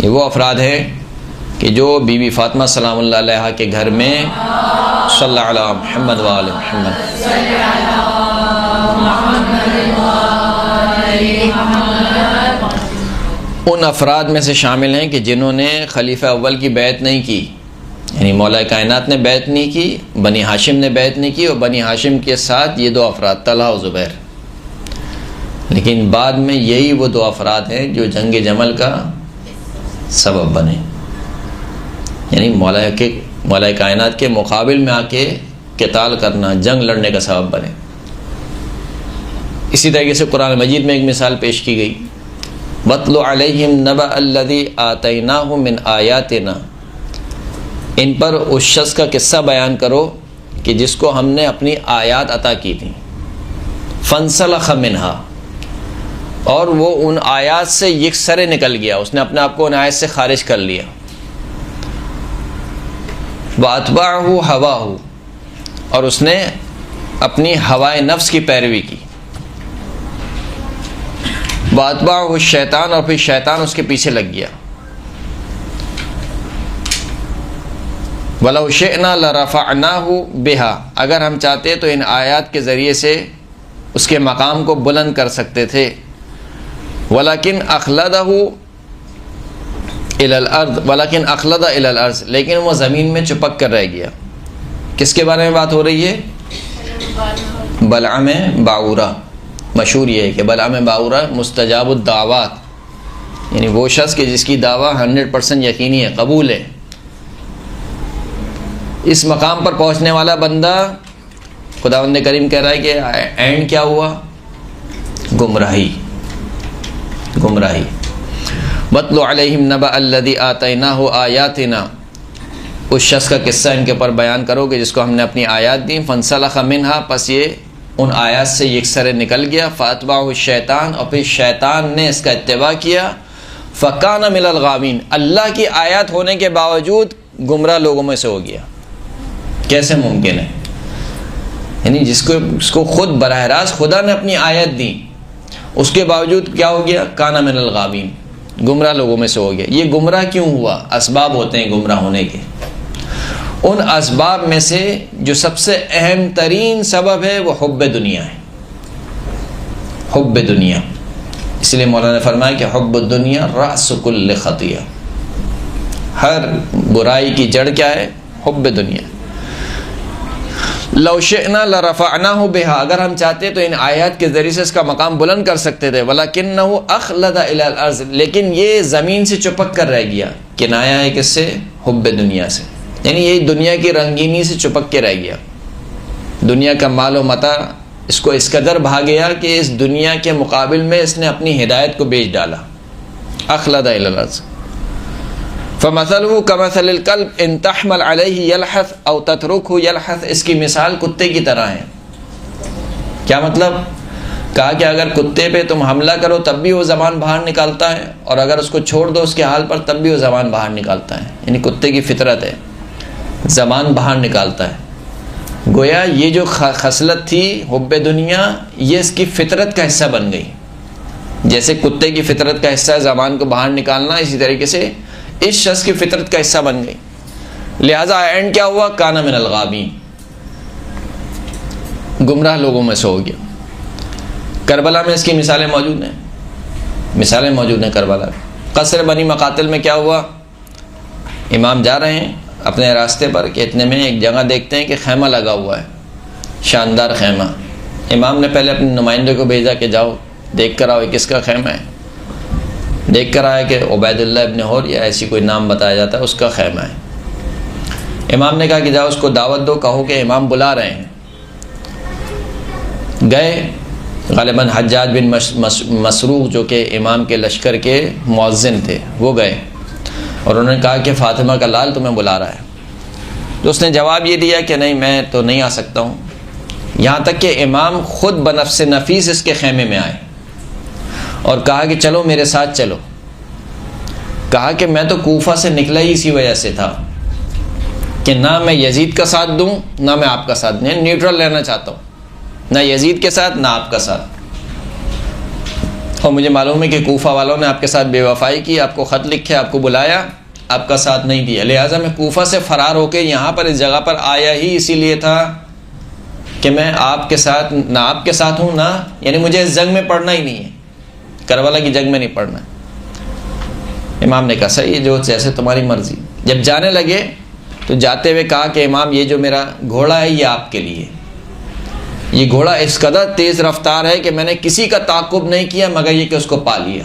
یہ وہ افراد ہیں کہ جو بی بی فاطمہ سلام اللہ علیہا کے گھر میں صلی اللہ علیہ محمد و آل محمد ان افراد میں سے شامل ہیں کہ جنہوں نے خلیفہ اول کی بیعت نہیں کی، یعنی مولا کائنات نے بیعت نہیں کی، بنی ہاشم نے بیعت نہیں کی، اور بنی ہاشم کے ساتھ یہ دو افراد طلحہ و زبیر۔ لیکن بعد میں یہی وہ دو افراد ہیں جو جنگ جمل کا سبب بنے، یعنی مولا کائنات کے مقابل میں آ کے قتال کرنا، جنگ لڑنے کا سبب بنے۔ اسی طریقے سے قرآن مجید میں ایک مثال پیش کی گئی، وَاتْلُ عَلَيْهِمْ نَبَأَ الَّذِي آتَيْنَاهُ مِنْ آيَاتِنَا، ان پر اس شخص کا قصہ بیان کرو کہ جس کو ہم نے اپنی آیات عطا کی تھیں، فَانْسَلَخَ مِنْهَا، اور وہ ان آیات سے یکسرے نکل گیا، اس نے اپنے آپ کو ان آیات سے خارج کر لیا۔ وَأَتْبَعَهُ هَوَاهُ، اور اس نے اپنی ہوائے نفس کی پیروی کی۔ وَأَتْبَعَهُ الشَّيْطَانُ، اور پھر شیطان اس کے پیچھے لگ گیا۔ وَلَوْ شِئْنَا لَرَفَعْنَاهُ بِهَا، اگر ہم چاہتے تو ان آیات کے ذریعے سے اس کے مقام کو بلند کر سکتے تھے۔ وَلَكِنْ أَخْلَدَهُ إِلَى الْأَرْضِ، وَلَكِنْ أَخْلَدَ إِلَى الْأَرْضِ، لیکن وہ زمین میں چپک کر رہ گیا۔ کس کے بارے میں بات ہو رہی ہے؟ بلعام باعورہ۔ مشہور یہ ہے کہ بلعام باعورہ مستجاب الدعوات، یعنی وہ شخص کہ جس کی دعویٰ 100% یقینی ہے، قبول ہے۔ اس مقام پر پہنچنے والا بندہ خداوند کریم کہہ رہا ہے کہ اینڈ کیا ہوا؟ گمراہی۔ وَاتْلُ عَلَيْهِمْ نَبَأَ الَّذِي آتَيْنَاهُ آيَاتِنَا، اس شخص کا قصہ ان کے اوپر بیان کرو کہ جس کو ہم نے اپنی آیات دیں، فَانْسَلَخَ مِنْهَا، پس یہ ان آیات سے یکسرے نکل گیا۔ فَأَتْبَعَهُ الشَّيْطَانُ، اور پھر شیطان نے اس کا اتباع کیا۔ فَكَانَ مِنَ الْغَاوِينَ، اللہ کی آیات ہونے کے باوجود گمراہ لوگوں میں سے ہو گیا۔ کیسے ممکن ہے؟ یعنی جس کو خود براہ راست خدا نے اپنی آیت دی، اس کے باوجود کیا ہو گیا؟ کانا من الغاوین، گمراہ لوگوں میں سے ہو گیا۔ یہ گمراہ کیوں ہوا؟ اسباب ہوتے ہیں گمراہ ہونے کے۔ ان اسباب میں سے جو سب سے اہم ترین سبب ہے وہ حب دنیا ہے، حب دنیا۔ اس لیے مولانا نے فرمایا کہ حب الدنیا رأس کل خطیہ، ہر برائی کی جڑ کیا ہے؟ حب دنیا۔ لو شئنا لرفعناہ بہا، اگر ہم چاہتے تو ان آیات کے ذریعے سے اس کا مقام بلند کر سکتے تھے، ولکنہ اخلد الی الارض، لیکن یہ زمین سے چپک کر رہ گیا۔ کنایا ہے کس سے؟ حب دنیا سے، یعنی یہ دنیا کی رنگینی سے چپک کے رہ گیا، دنیا کا مال و متاع اس کو اس قدر بھا گیا کہ اس دنیا کے مقابل میں اس نے اپنی ہدایت کو بیچ ڈالا۔ اخلد الی الارض فمثلہ کمثل الکلب ان تحمل علیہ یلحث او تترکہ یلحث، اس کی مثال کتے کی طرح ہے۔ کیا مطلب؟ کہا کہ اگر کتے پہ تم حملہ کرو تب بھی وہ زبان باہر نکالتا ہے، اور اگر اس کو چھوڑ دو اس کے حال پر تب بھی وہ زبان باہر نکالتا ہے، یعنی کتے کی فطرت ہے، زبان باہر نکالتا ہے۔ گویا یہ جو خصلت تھی حب دنیا، یہ اس کی فطرت کا حصہ بن گئی۔ جیسے کتے کی فطرت کا حصہ ہے زبان کو باہر نکالنا، اسی طریقے سے اس شخص کی فطرت کا حصہ بن گئی۔ لہذا اینڈ کیا ہوا؟ کان من الغابین، گمراہ لوگوں میں سے ہو گیا۔ کربلا میں اس کی مثالیں موجود ہیں کربلا میں۔ قصر بنی مقاتل میں کیا ہوا؟ امام جا رہے ہیں اپنے راستے پر کہ اتنے میں ایک جگہ دیکھتے ہیں کہ خیمہ لگا ہوا ہے، شاندار خیمہ۔ امام نے پہلے اپنے نمائندے کو بھیجا کہ جاؤ دیکھ کر آؤ یہ کس کا خیمہ ہے۔ دیکھ کر آیا کہ عبید اللہ ابن حور یا ایسی کوئی نام بتایا جاتا ہے، اس کا خیمہ ہے۔ امام نے کہا کہ جاؤ اس کو دعوت دو، کہو کہ امام بلا رہے ہیں۔ گئے، غالباً حجاج بن مسروق جو کہ امام کے لشکر کے مؤذن تھے وہ گئے، اور انہوں نے کہا کہ فاطمہ کا لال تمہیں بلا رہا ہے۔ تو اس نے جواب یہ دیا کہ نہیں میں تو نہیں آ سکتا ہوں، یہاں تک کہ امام خود بنفس نفیس اس کے خیمے میں آئے اور کہا کہ چلو میرے ساتھ چلو۔ کہا کہ میں تو کوفہ سے نکلا ہی اسی وجہ سے تھا کہ نہ میں یزید کا ساتھ دوں نہ میں آپ کا ساتھ دوں، نیوٹرل رہنا چاہتا ہوں، نہ یزید کے ساتھ نہ آپ کا ساتھ۔ اور مجھے معلوم ہے کہ کوفہ والوں نے آپ کے ساتھ بے وفائی کی، آپ کو خط لکھے، آپ کو بلایا، آپ کا ساتھ نہیں دیا، لہٰذا میں کوفہ سے فرار ہو کے یہاں پر اس جگہ پر آیا ہی اسی لیے تھا کہ میں آپ کے ساتھ نہ آپ کے ساتھ ہوں، نہ یعنی مجھے اس جنگ میں پڑھنا ہی نہیں ہے، کربلا کی جنگ میں نہیں پڑھنا۔ امام نے کہا صحیح ہے، جو جیسے تمہاری مرضی۔ جب جانے لگے تو جاتے ہوئے کہا کہ امام یہ جو میرا گھوڑا ہے یہ آپ کے لیے، یہ گھوڑا اس قدر تیز رفتار ہے کہ میں نے کسی کا تعاقب نہیں کیا مگر یہ کہ اس کو پا لیا۔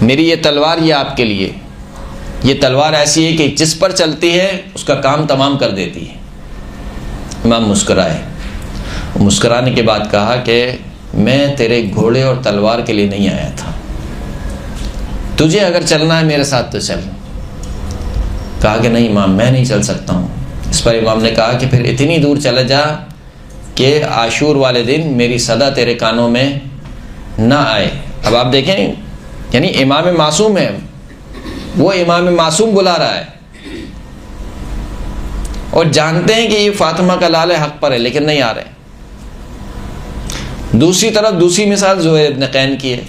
میری یہ تلوار یہ آپ کے لیے، یہ تلوار ایسی ہے کہ جس پر چلتی ہے اس کا کام تمام کر دیتی ہے۔ امام مسکرائے، مسکرانے کے بعد کہا کہ میں تیرے گھوڑے اور تلوار کے لیے نہیں آیا تھا، تجھے اگر چلنا ہے میرے ساتھ تو چل۔ کہا کہ نہیں امام میں نہیں چل سکتا ہوں۔ اس پر امام نے کہا کہ پھر اتنی دور چلا جا کہ عاشور والے دن میری صدا تیرے کانوں میں نہ آئے۔ اب آپ دیکھیں یعنی امام معصوم ہے، وہ امام معصوم بلا رہا ہے اور جانتے ہیں کہ یہ فاطمہ کا لال حق پر ہے لیکن نہیں آ رہے۔ دوسری طرف دوسری مثال زہیر ابن قین کی ہے۔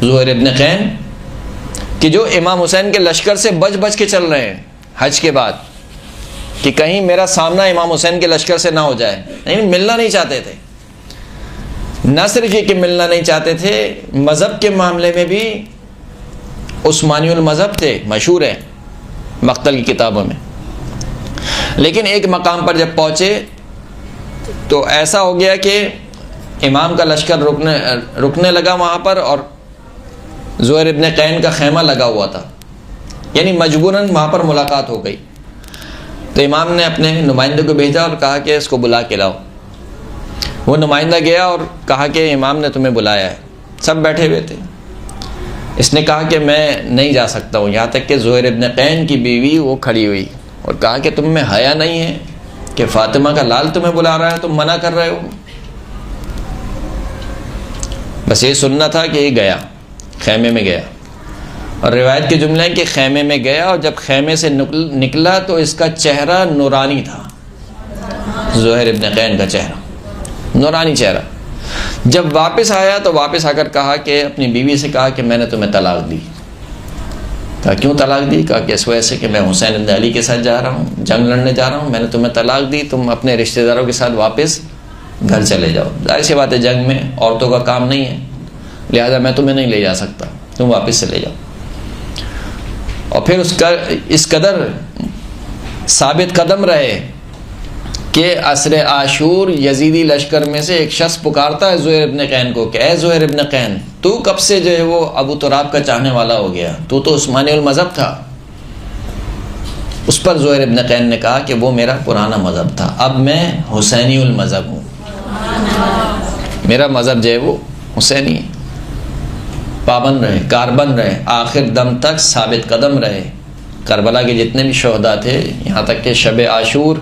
زہیر ابن قین کہ جو امام حسین کے لشکر سے بچ کے چل رہے ہیں حج کے بعد کہ کہیں میرا سامنا امام حسین کے لشکر سے نہ ہو جائے، نہیں ملنا نہیں چاہتے تھے۔ نہ صرف یہ کہ ملنا نہیں چاہتے تھے، مذہب کے معاملے میں بھی عثمانی المذہب تھے، مشہور ہے مقتل کی کتابوں میں۔ لیکن ایک مقام پر جب پہنچے تو ایسا ہو گیا کہ امام کا لشکر رکنے لگا وہاں پر، اور زہیر ابن قین کا خیمہ لگا ہوا تھا، یعنی مجبوراً وہاں پر ملاقات ہو گئی۔ تو امام نے اپنے نمائندے کو بھیجا اور کہا کہ اس کو بلا کے لاؤ۔ وہ نمائندہ گیا اور کہا کہ امام نے تمہیں بلایا ہے، سب بیٹھے ہوئے تھے۔ اس نے کہا کہ میں نہیں جا سکتا ہوں، یہاں تک کہ زہیر ابن قین کی بیوی وہ کھڑی ہوئی اور کہا کہ تم میں حیا نہیں ہے کہ فاطمہ کا لال تمہیں بلا رہا ہے تم منع کر رہے ہو۔ بس یہ سننا تھا کہ یہ گیا، خیمے میں گیا، اور روایت کے جملے ہیں کہ خیمے میں گیا اور جب خیمے سے نکلا تو اس کا چہرہ نورانی تھا، زہیر ابن قین کا چہرہ نورانی چہرہ۔ جب واپس آیا تو واپس آ کر کہا کہ اپنی بیوی سے کہا کہ میں نے تمہیں طلاق دی۔ کہا کیوں طلاق دی؟ کہا کہ اس وجہ سے کہ میں حسین ابن علی کے ساتھ جا رہا ہوں، جنگ لڑنے جا رہا ہوں، میں نے تمہیں طلاق دی، تم اپنے رشتہ داروں کے ساتھ واپس گھر چلے جاؤ۔ ظاہر سی بات ہے جنگ میں عورتوں کا کام نہیں ہے، لہذا میں تمہیں نہیں لے جا سکتا، تم واپس چلے جاؤ۔ اور پھر اس قدر ثابت قدم رہے کہ عصر عاشور یزیدی لشکر میں سے ایک شخص پکارتا ہے زہیر ابن قین کو کہ اے زہیر ابن قین، تو کب سے جو ہے وہ ابو تراب کا چاہنے والا ہو گیا؟ تو عثمانی المذہب تھا۔ اس پر زہیر ابن قین نے کہا کہ وہ میرا پرانا مذہب تھا، اب میں حسینی المذہب ہوں، میرا مذہب جو ہے وہ حسینی ہے۔ پابند رہے، کاربند رہے، آخر دم تک ثابت قدم رہے۔ کربلا کے جتنے بھی شہداء تھے، یہاں تک کہ شب عاشور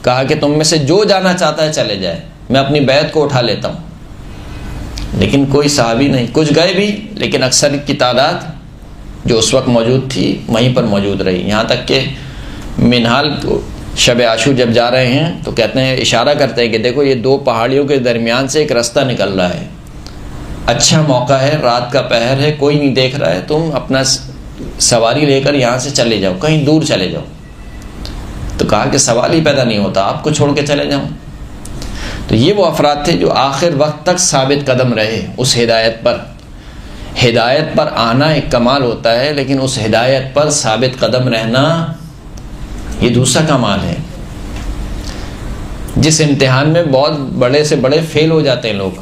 کہا کہ تم میں سے جو جانا چاہتا ہے چلے جائے، میں اپنی بیعت کو اٹھا لیتا ہوں، لیکن کوئی صحابی نہیں۔ کچھ گئے بھی، لیکن اکثر کی تعداد جو اس وقت موجود تھی وہیں پر موجود رہی۔ یہاں تک کہ منہال کو شب عاشور جب جا رہے ہیں تو کہتے ہیں، اشارہ کرتے ہیں کہ دیکھو یہ دو پہاڑیوں کے درمیان سے ایک رستہ نکل رہا ہے، اچھا موقع ہے، رات کا پہر ہے، کوئی نہیں دیکھ رہا ہے، تم اپنا سواری لے کر یہاں سے چلے جاؤ، کہیں دور چلے جاؤ۔ تو کہا کہ سوال ہی پیدا نہیں ہوتا، آپ کو چھوڑ کے چلے جاؤں۔ تو یہ وہ افراد تھے جو آخر وقت تک ثابت قدم رہے اس ہدایت پر۔ ہدایت پر آنا ایک کمال ہوتا ہے، لیکن اس ہدایت پر ثابت قدم رہنا یہ دوسرا کمال ہے۔ جس امتحان میں بہت بڑے سے بڑے فیل ہو جاتے ہیں لوگ،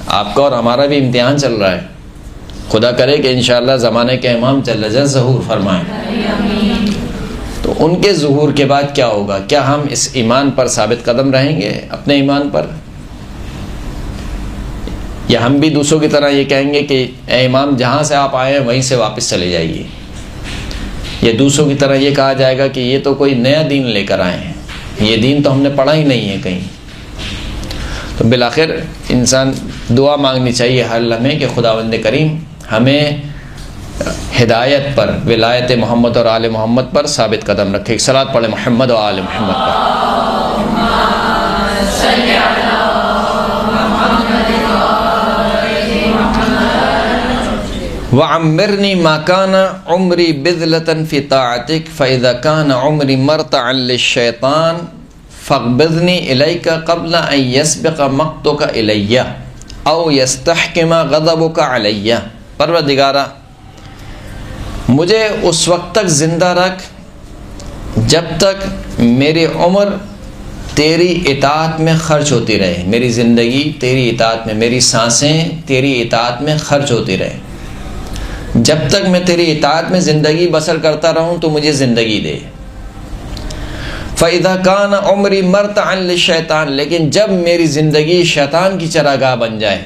آپ کا اور ہمارا بھی امتحان چل رہا ہے، خدا کرے کہ انشاءاللہ زمانے کے امام جل جلالہ ظہور فرمائیں، تو ان کے ظہور کے بعد کیا ہوگا؟ کیا ہم اس ایمان پر ثابت قدم رہیں گے، اپنے ایمان پر، یا ہم بھی دوسروں کی طرح یہ کہیں گے کہ اے امام جہاں سے آپ آئے ہیں وہیں سے واپس چلے جائیے، یا دوسروں کی طرح یہ کہا جائے گا کہ یہ تو کوئی نیا دین لے کر آئے ہیں، یہ دین تو ہم نے پڑھا ہی نہیں ہے کہیں۔ تو بالآخر انسان دعا مانگنی چاہیے ہر لمحے کہ خداوند کریم ہمیں ہدایت پر، ولایت محمد اور آل محمد پر ثابت قدم رکھے۔ صلاۃ پڑھے محمد و آل محمد پر۔ وَعَمِّرْنِي مَا كَانَ عُمْرِي بِذْلَةً فِي طَاعَتِكَ فَإِذَا كَانَ عُمْرِي مَرْتَعًا لِلشَّيْطَانِ فَاقْبِضْنِي إِلَيْكَ قَبْلَ أَن يَسْبِقَ مَقْتُكَ إِلَيَّ أَوْ يَسْتَحْكِمَ غَضَبُكَ عَلَيَّ۔ پروردگارا، مجھے اس وقت تک زندہ رکھ جب تک میری عمر تیری اطاعت میں خرچ ہوتی رہے، میری زندگی تیری اطاعت میں، میری سانسیں تیری اطاعت میں خرچ ہوتی رہے۔ جب تک میں تیری اطاعت میں زندگی بسر کرتا رہوں تو مجھے زندگی دے۔ فَإِذَا كَانَ عُمْرِي مَرْتَعًا لِلشَّيْطَانِ، لیکن جب میری زندگی شیطان کی چراگاہ بن جائے،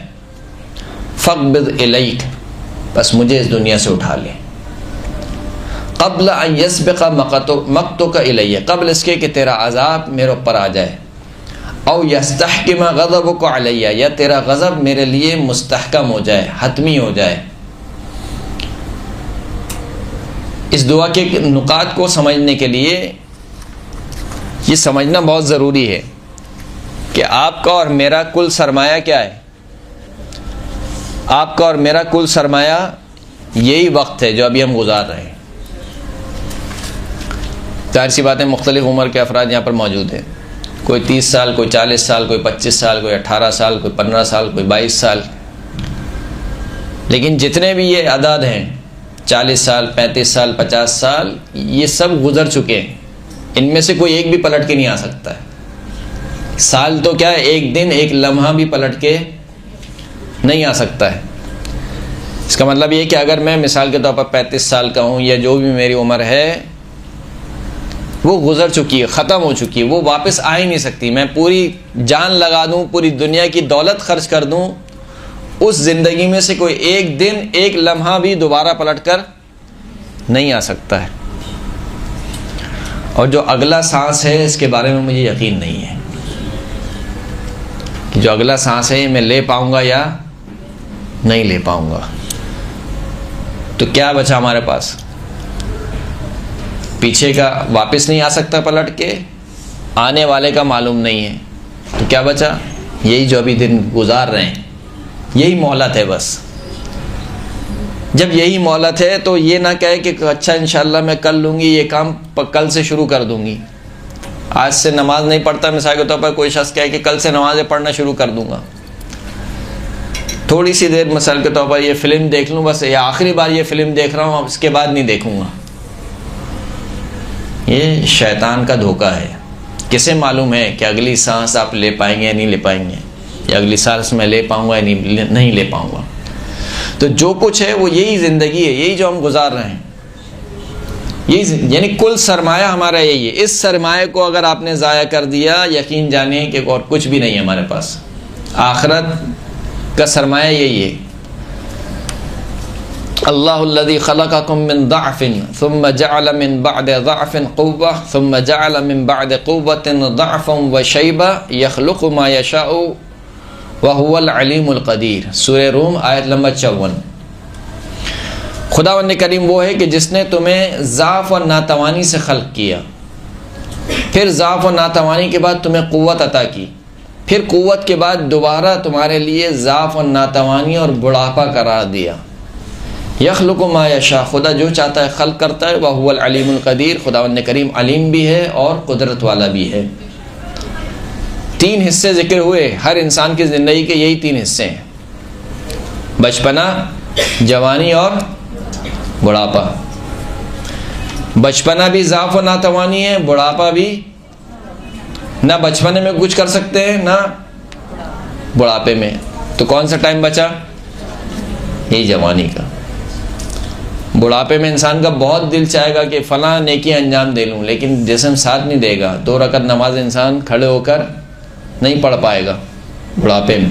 فَاقْبِضْ إِلَيْكَ، بس مجھے اس دنیا سے اٹھا لے، قبل ان یسبق مقتک الی، قبل اس کے کہ تیرا عذاب میرے اوپر آ جائے، او یستحکم غضبک علی، یا تیرا غضب میرے لیے مستحکم ہو جائے، حتمی ہو جائے۔ اس دعا کے نکات کو سمجھنے کے لیے یہ سمجھنا بہت ضروری ہے کہ آپ کا اور میرا کل سرمایہ کیا ہے۔ آپ کا اور میرا کل سرمایہ یہی وقت ہے جو ابھی ہم گزار رہے ہیں۔ ظاہر سی باتیں مختلف عمر کے افراد یہاں پر موجود ہیں، کوئی 30 سال، کوئی 40 سال، کوئی 25 سال، کوئی 18 سال، کوئی 15 سال، کوئی 22 سال، لیکن جتنے بھی یہ اعداد ہیں 40 سال، 35 سال، 50 سال، یہ سب گزر چکے ہیں، ان میں سے کوئی ایک بھی پلٹ کے نہیں آ سکتا ہے۔ سال تو کیا ہے، ایک دن، ایک لمحہ بھی پلٹ کے نہیں آ سکتا ہے۔ اس کا مطلب یہ کہ اگر میں مثال کے طور پر 35 سال کا ہوں، یا جو بھی میری عمر ہے وہ گزر چکی ہے، ختم ہو چکی ہے، وہ واپس آ ہی نہیں سکتی۔ میں پوری جان لگا دوں، پوری دنیا کی دولت خرچ کر دوں، اس زندگی میں سے کوئی ایک دن، ایک لمحہ بھی دوبارہ پلٹ کر نہیں آ سکتا ہے۔ اور جو اگلا سانس ہے اس کے بارے میں مجھے یقین نہیں ہے کہ جو اگلا سانس ہے میں لے پاؤں گا یا نہیں لے پاؤں گا۔ تو کیا بچا ہمارے پاس؟ پیچھے کا واپس نہیں آ سکتا پلٹ کے، آنے والے کا معلوم نہیں ہے، تو کیا بچا؟ یہی جو ابھی دن گزار رہے ہیں، یہی مہلت ہے بس۔ جب یہی مہلت ہے تو یہ نہ کہے کہ اچھا انشاءاللہ میں کل لوں گی، یہ کام کل سے شروع کر دوں گی۔ آج سے نماز نہیں پڑھتا مثال کے طور پر، کوئی شخص کہے کہ کل سے نمازیں پڑھنا شروع کر دوں گا۔ تھوڑی سی دیر مثال کے طور پر یہ فلم دیکھ لوں بس، یا آخری بار یہ فلم دیکھ رہا ہوں، اس کے بعد نہیں دیکھوں گا۔ یہ شیطان کا دھوکہ ہے۔ کسے معلوم ہے کہ اگلی سانس آپ لے پائیں گے یا نہیں لے پائیں گے، یا اگلی سانس میں لے پاؤں گا یا نہیں لے پاؤں گا۔ تو جو کچھ ہے وہ یہی زندگی ہے، یہی جو ہم گزار رہے ہیں، یہی یعنی کل سرمایہ ہمارا یہی ہے۔ اس سرمایہ کو اگر آپ نے ضائع کر دیا، یقین جانیں کہ اور کچھ بھی نہیں ہے ہمارے پاس۔ آخرت کا سرمایہ یہی ہے۔ اللہ الذی خلقکم من ضعف ثم جعل من بعد ضعف قوة ثم جعل من بعد قوة ضعفا وشیبہ یخلق ما یشاء وهو العلیم القدیر، سورہ روم آیت نمبر 54۔ خداوند کریم وہ ہے کہ جس نے تمہیں ضعف اور ناتوانی سے خلق کیا، پھر ضعف اور ناتوانی کے بعد تمہیں قوت عطا کی، پھر قوت کے بعد دوبارہ تمہارے لیے ضعف اور ناتوانی اور بڑھاپا قرار دیا۔ یخلق ما یشاء، خدا جو چاہتا ہے خلق کرتا ہے، وہو العلیم القدیر، خداوند کریم علیم بھی ہے اور قدرت والا بھی ہے۔ تین حصے ذکر ہوئے، ہر انسان کی زندگی کے یہی تین حصے ہیں، بچپنا، جوانی اور بڑھاپا۔ بچپنا بھی ضعف و ناتوانی ہے، بڑھاپا بھی، نہ بچپنے میں کچھ کر سکتے ہیں نہ بڑھاپے میں، تو کون سا ٹائم بچا؟ یہی جوانی کا۔ بڑھاپے میں انسان کا بہت دل چاہے گا کہ فلاں نیکی انجام دے لوں، لیکن جسم ساتھ نہیں دے گا، 2 رکعت نماز انسان کھڑے ہو کر نہیں پڑھ پائے گا بڑھاپے میں۔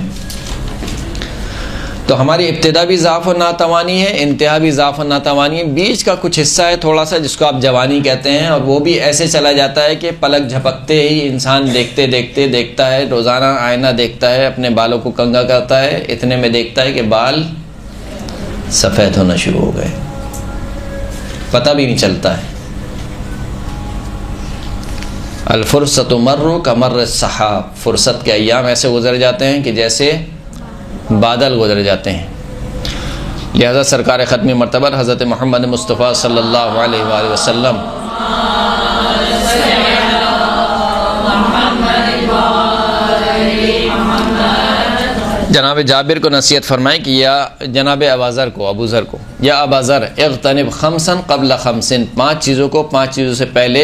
تو ہماری ابتدا بھی ضعف و ناتوانی ہے، انتہا بھی ضعف و ناتوانی ہے، بیچ کا کچھ حصہ ہے تھوڑا سا جس کو آپ جوانی کہتے ہیں، اور وہ بھی ایسے چلا جاتا ہے کہ پلک جھپکتے ہی انسان دیکھتے دیکھتے دیکھتا ہے، روزانہ آئینہ دیکھتا ہے، اپنے بالوں کو کنگھا کرتا ہے، اتنے میں دیکھتا ہے کہ بال سفید ہونا شروع ہو گئے، پتہ بھی نہیں چلتا ہے۔ الفرصت مر کمر السحاب، فرصت کے ایام ایسے گزر جاتے ہیں کہ جیسے بادل گزر جاتے ہیں۔ لہذا سرکار ختمی مرتبہ حضرت محمد مصطفیٰ صلی اللہ علیہ وآلہ وسلم جناب جابر کو نصیحت فرمائیں کہ یا جناب ابوذر کو، ابوذر کو، یا ابوذر اغتنم خمسا قبل خمس، 5 چیزوں کو 5 چیزوں سے پہلے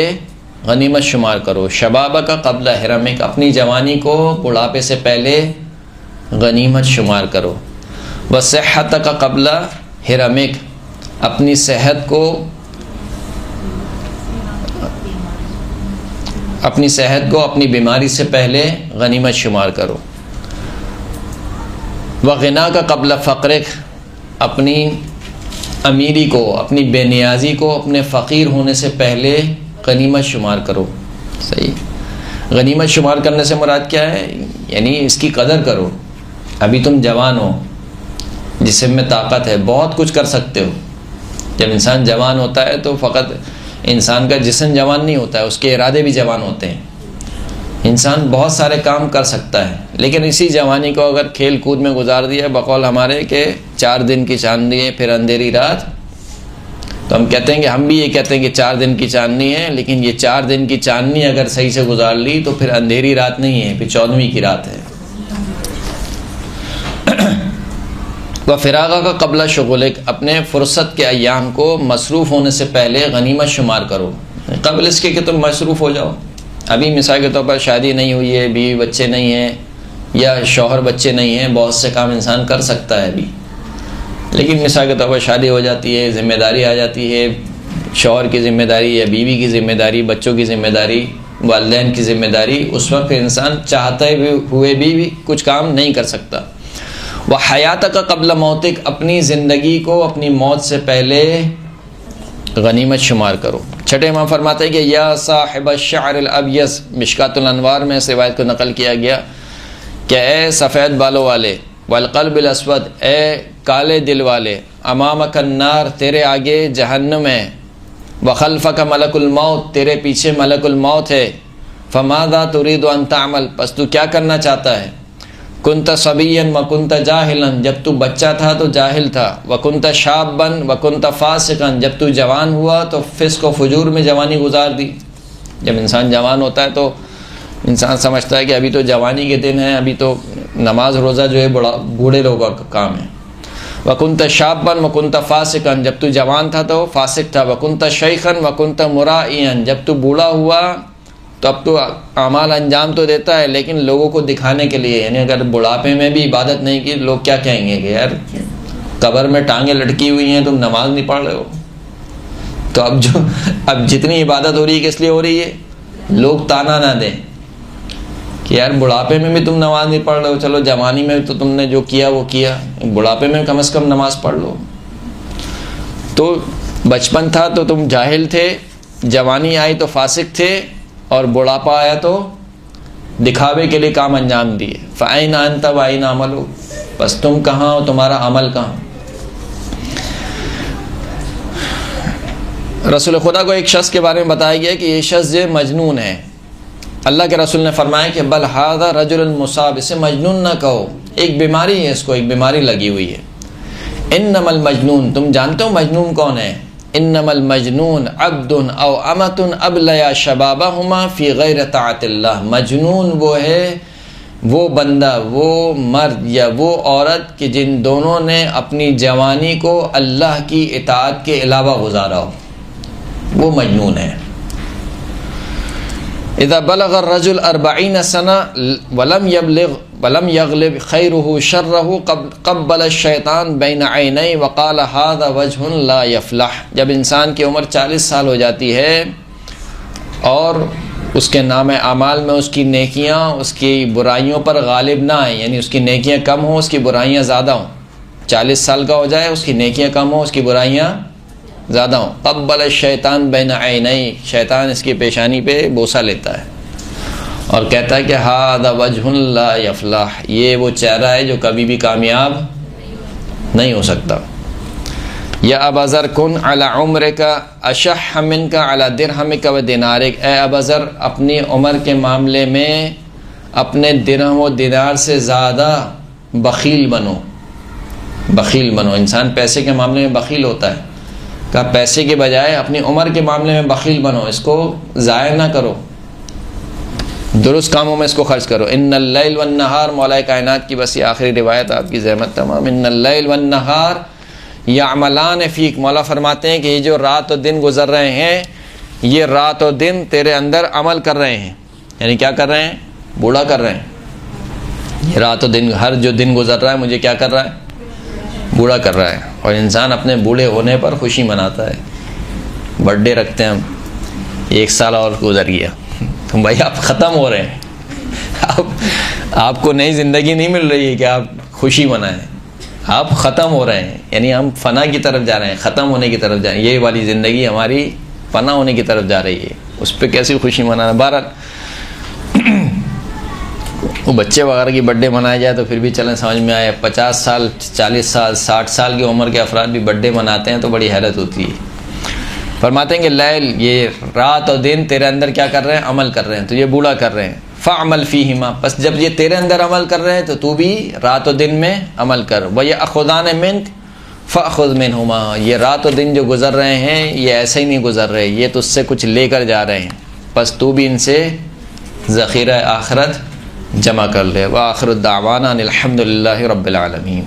غنیمت شمار کرو۔ شبابک قبل حرمک، اپنی جوانی کو بڑھاپے سے پہلے غنیمت شمار کرو۔ وصحتک قبل حرمک، اپنی صحت کو اپنی بیماری سے پہلے غنیمت شمار کرو۔ وغناک قبل فقرک، اپنی امیری کو، اپنی بے نیازی کو اپنے فقیر ہونے سے پہلے غنیمت شمار کرو۔ صحیح، غنیمت شمار کرنے سے مراد کیا ہے؟ یعنی اس کی قدر کرو۔ ابھی تم جوان ہو، جسم میں طاقت ہے، بہت کچھ کر سکتے ہو۔ جب انسان جوان ہوتا ہے تو فقط انسان کا جسم جوان نہیں ہوتا ہے، اس کے ارادے بھی جوان ہوتے ہیں۔ انسان بہت سارے کام کر سکتا ہے، لیکن اسی جوانی کو اگر کھیل کود میں گزار دیا، بقول ہمارے کہ 4 دن کی چاندنی ہے پھر اندھیری رات، تو ہم کہتے ہیں کہ ہم بھی یہ کہتے ہیں کہ 4 دن کی چاندنی ہے، لیکن یہ 4 دن کی چاندنی اگر صحیح سے گزار لی تو پھر اندھیری رات نہیں ہے، پھر 14ویں کی رات ہے۔ وفراغ کا قبل شغلک، اپنے فرصت کے ایام کو مصروف ہونے سے پہلے غنیمت شمار کرو، قبل اس کے کہ تم مصروف ہو جاؤ۔ ابھی مثال کے طور پر شادی نہیں ہوئی ہے، بیوی بچے نہیں ہیں، یا شوہر بچے نہیں ہیں، بہت سے کام انسان کر سکتا ہے ابھی، لیکن مثال کے طور پر شادی ہو جاتی ہے، ذمہ داری آ جاتی ہے، شوہر کی ذمہ داری یا بیوی کی ذمہ داری، بچوں کی ذمہ داری، والدین کی ذمہ داری، اس وقت انسان چاہتے ہوئے بھی کچھ کام نہیں کر سکتا۔ وحیاتک قبل موتک، اپنی زندگی کو اپنی موت سے پہلے غنیمت شمار کرو۔ چھٹے امام فرماتے ہیں کہ یا صاحب الشعر الابیض، مشکات الانوار میں اس روایت کو نقل کیا گیا کہ اے سفید بالوں والے، والقلب الاسود، اے کالے دل والے، امامک النار، تیرے آگے جہنم ہے، وخلفک ملک الموت، تیرے پیچھے ملک الموت ہے، فماذا تريد ان تعمل، پس تو کیا کرنا چاہتا ہے؟ کنت صبیا وکنت جاہلا، جب تو بچہ تھا تو جاہل تھا، وکنت شابا وکنت فاسقا، جب تو جوان ہوا تو فسق و فجور میں جوانی گزار دی۔ جب انسان جوان ہوتا ہے تو انسان سمجھتا ہے کہ ابھی تو جوانی کے دن ہیں، ابھی تو نماز روزہ جو ہے بوڑھے لوگوں کا کام ہے۔ وکنت شابا وکنت فاسقا، جب تو جوان تھا تو فاسق تھا، وکنت شیخا وکنت مرائیا، جب تو بوڑھا ہوا تو اب تو اعمال انجام تو دیتا ہے لیکن لوگوں کو دکھانے کے لیے، یعنی اگر بڑھاپے میں بھی عبادت نہیں کی لوگ کیا کہیں گے کہ یار قبر میں ٹانگیں لٹکی ہوئی ہیں تم نماز نہیں پڑھ رہے ہو. تو اب جتنی عبادت ہو رہی ہے کس لیے ہو رہی ہے؟ لوگ تانا نہ دیں کہ یار بڑھاپے میں بھی تم نماز نہیں پڑھ رہے ہو، چلو جوانی میں تو تم نے جو کیا وہ کیا، بڑھاپے میں کم از کم نماز پڑھ لو. تو بچپن تھا تو تم جاہل تھے، جوانی آئی تو فاسق تھے، اور بڑھاپا آیا تو دکھاوے کے لیے کام انجام دیے. فَأَيْنَ أَنْتَ وَأَيْنَ عَمَلُكَ، بس تم کہاں ہو، تمہارا عمل کہاں. رسول خدا کو ایک شخص کے بارے میں بتایا گیا کہ یہ شخص یہ مجنون ہے. اللہ کے رسول نے فرمایا کہ بل ھذا رجل مصاب، اسے مجنون نہ کہو، ایک بیماری ہے، اس کو ایک بیماری لگی ہوئی ہے. انما المجنون، تم جانتے ہو مجنون کون ہے؟ انما المجنون عبد او امۃ ابلیا شبابہما فی غیر طاعت اللہ. مجنون وہ ہے، وہ بندہ، وہ مرد یا وہ عورت کہ جن دونوں نے اپنی جوانی کو اللہ کی اطاعت کے علاوہ گزارا ہو، وہ مجنون ہے. اذا بلغ الرجل 40 سنہ ولم یغلب خیرہ شرہ قبل الشیطان بین عینیہ وقال ھذا وجہ لا یفلح. جب انسان کی عمر 40 سال ہو جاتی ہے اور اس کے نام اعمال میں اس کی نیکیاں اس کی برائیوں پر غالب نہ آئیں، یعنی اس کی نیکیاں کم ہوں اس کی برائیاں زیادہ ہوں. 40 سال کا ہو جائے، اس کی نیکیاں کم ہوں اس کی برائیاں زیادہ ہوں. قبل الشیطان بین عینیہ، شیطان اس کی پیشانی پہ بوسہ لیتا ہے اور کہتا ہے کہ ھذا وجہ لا یفلح، یہ وہ چہرہ ہے جو کبھی بھی کامیاب نہیں ہو سکتا. یا ابا ذر کن علی عمرک اشح منک علی درہمک و دینارک، اے ابا ذر اپنی عمر کے معاملے میں اپنے درہم و دینار سے زیادہ بخیل بنو. بخیل بنو، انسان پیسے کے معاملے میں بخیل ہوتا ہے، کہ پیسے کے بجائے اپنی عمر کے معاملے میں بخیل بنو، اس کو ضائع نہ کرو، درست کاموں میں اس کو خرچ کرو. ان اللیل والنہار، مولا کائنات کی بس یہ آخری روایت آپ کی زحمت تمام. ان اللیل والنہار یعملان فیک، مولا فرماتے ہیں کہ یہ جو رات و دن گزر رہے ہیں، یہ رات و دن تیرے اندر عمل کر رہے ہیں. یعنی کیا کر رہے ہیں؟ بوڑھا کر رہے ہیں. یہ رات و دن، ہر جو دن گزر رہا ہے مجھے کیا کر رہا ہے؟ بوڑھا کر رہا ہے. اور انسان اپنے بوڑھے ہونے پر خوشی مناتا ہے، برتھ ڈے رکھتے ہیں ہم، 1 سال اور گزر گیا. تو بھائی آپ ختم ہو رہے ہیں، آپ کو نئی زندگی نہیں مل رہی ہے کہ آپ خوشی منائیں، آپ ختم ہو رہے ہیں. یعنی ہم فنا کی طرف جا رہے ہیں، ختم ہونے کی طرف جا رہے ہیں. یہ والی زندگی ہماری فنا ہونے کی طرف جا رہی ہے، اس پہ کیسی خوشی منانا. بہرحال وہ بچے وغیرہ کی برتھ ڈے منایا جائے تو پھر بھی چلیں سمجھ میں آئے. 50 سال 40 سال 60 سال کی عمر کے افراد بھی برتھ ڈے مناتے ہیں تو بڑی حیرت ہوتی ہے. فرماتے ہیں کہ لیل، یہ رات اور دن تیرے اندر کیا کر رہے ہیں؟ عمل کر رہے ہیں، تو یہ بوڑھا کر رہے ہیں. فعمل فیہما، بس جب یہ تیرے اندر عمل کر رہے ہیں تو تو بھی رات و دن میں عمل کر. وَيَأْخُذَانَ مِنْكَ فَأْخُذْ مِنْهُمَا، یہ رات و دن جو گزر رہے ہیں یہ ایسے ہی نہیں گزر رہے، یہ تجھ سے کچھ لے کر جا رہے ہیں، بس تو بھی ان سے ذخیرہ آخرت جمع کر لے. وآخر الدعوانا الحمد للہ رب العالمین.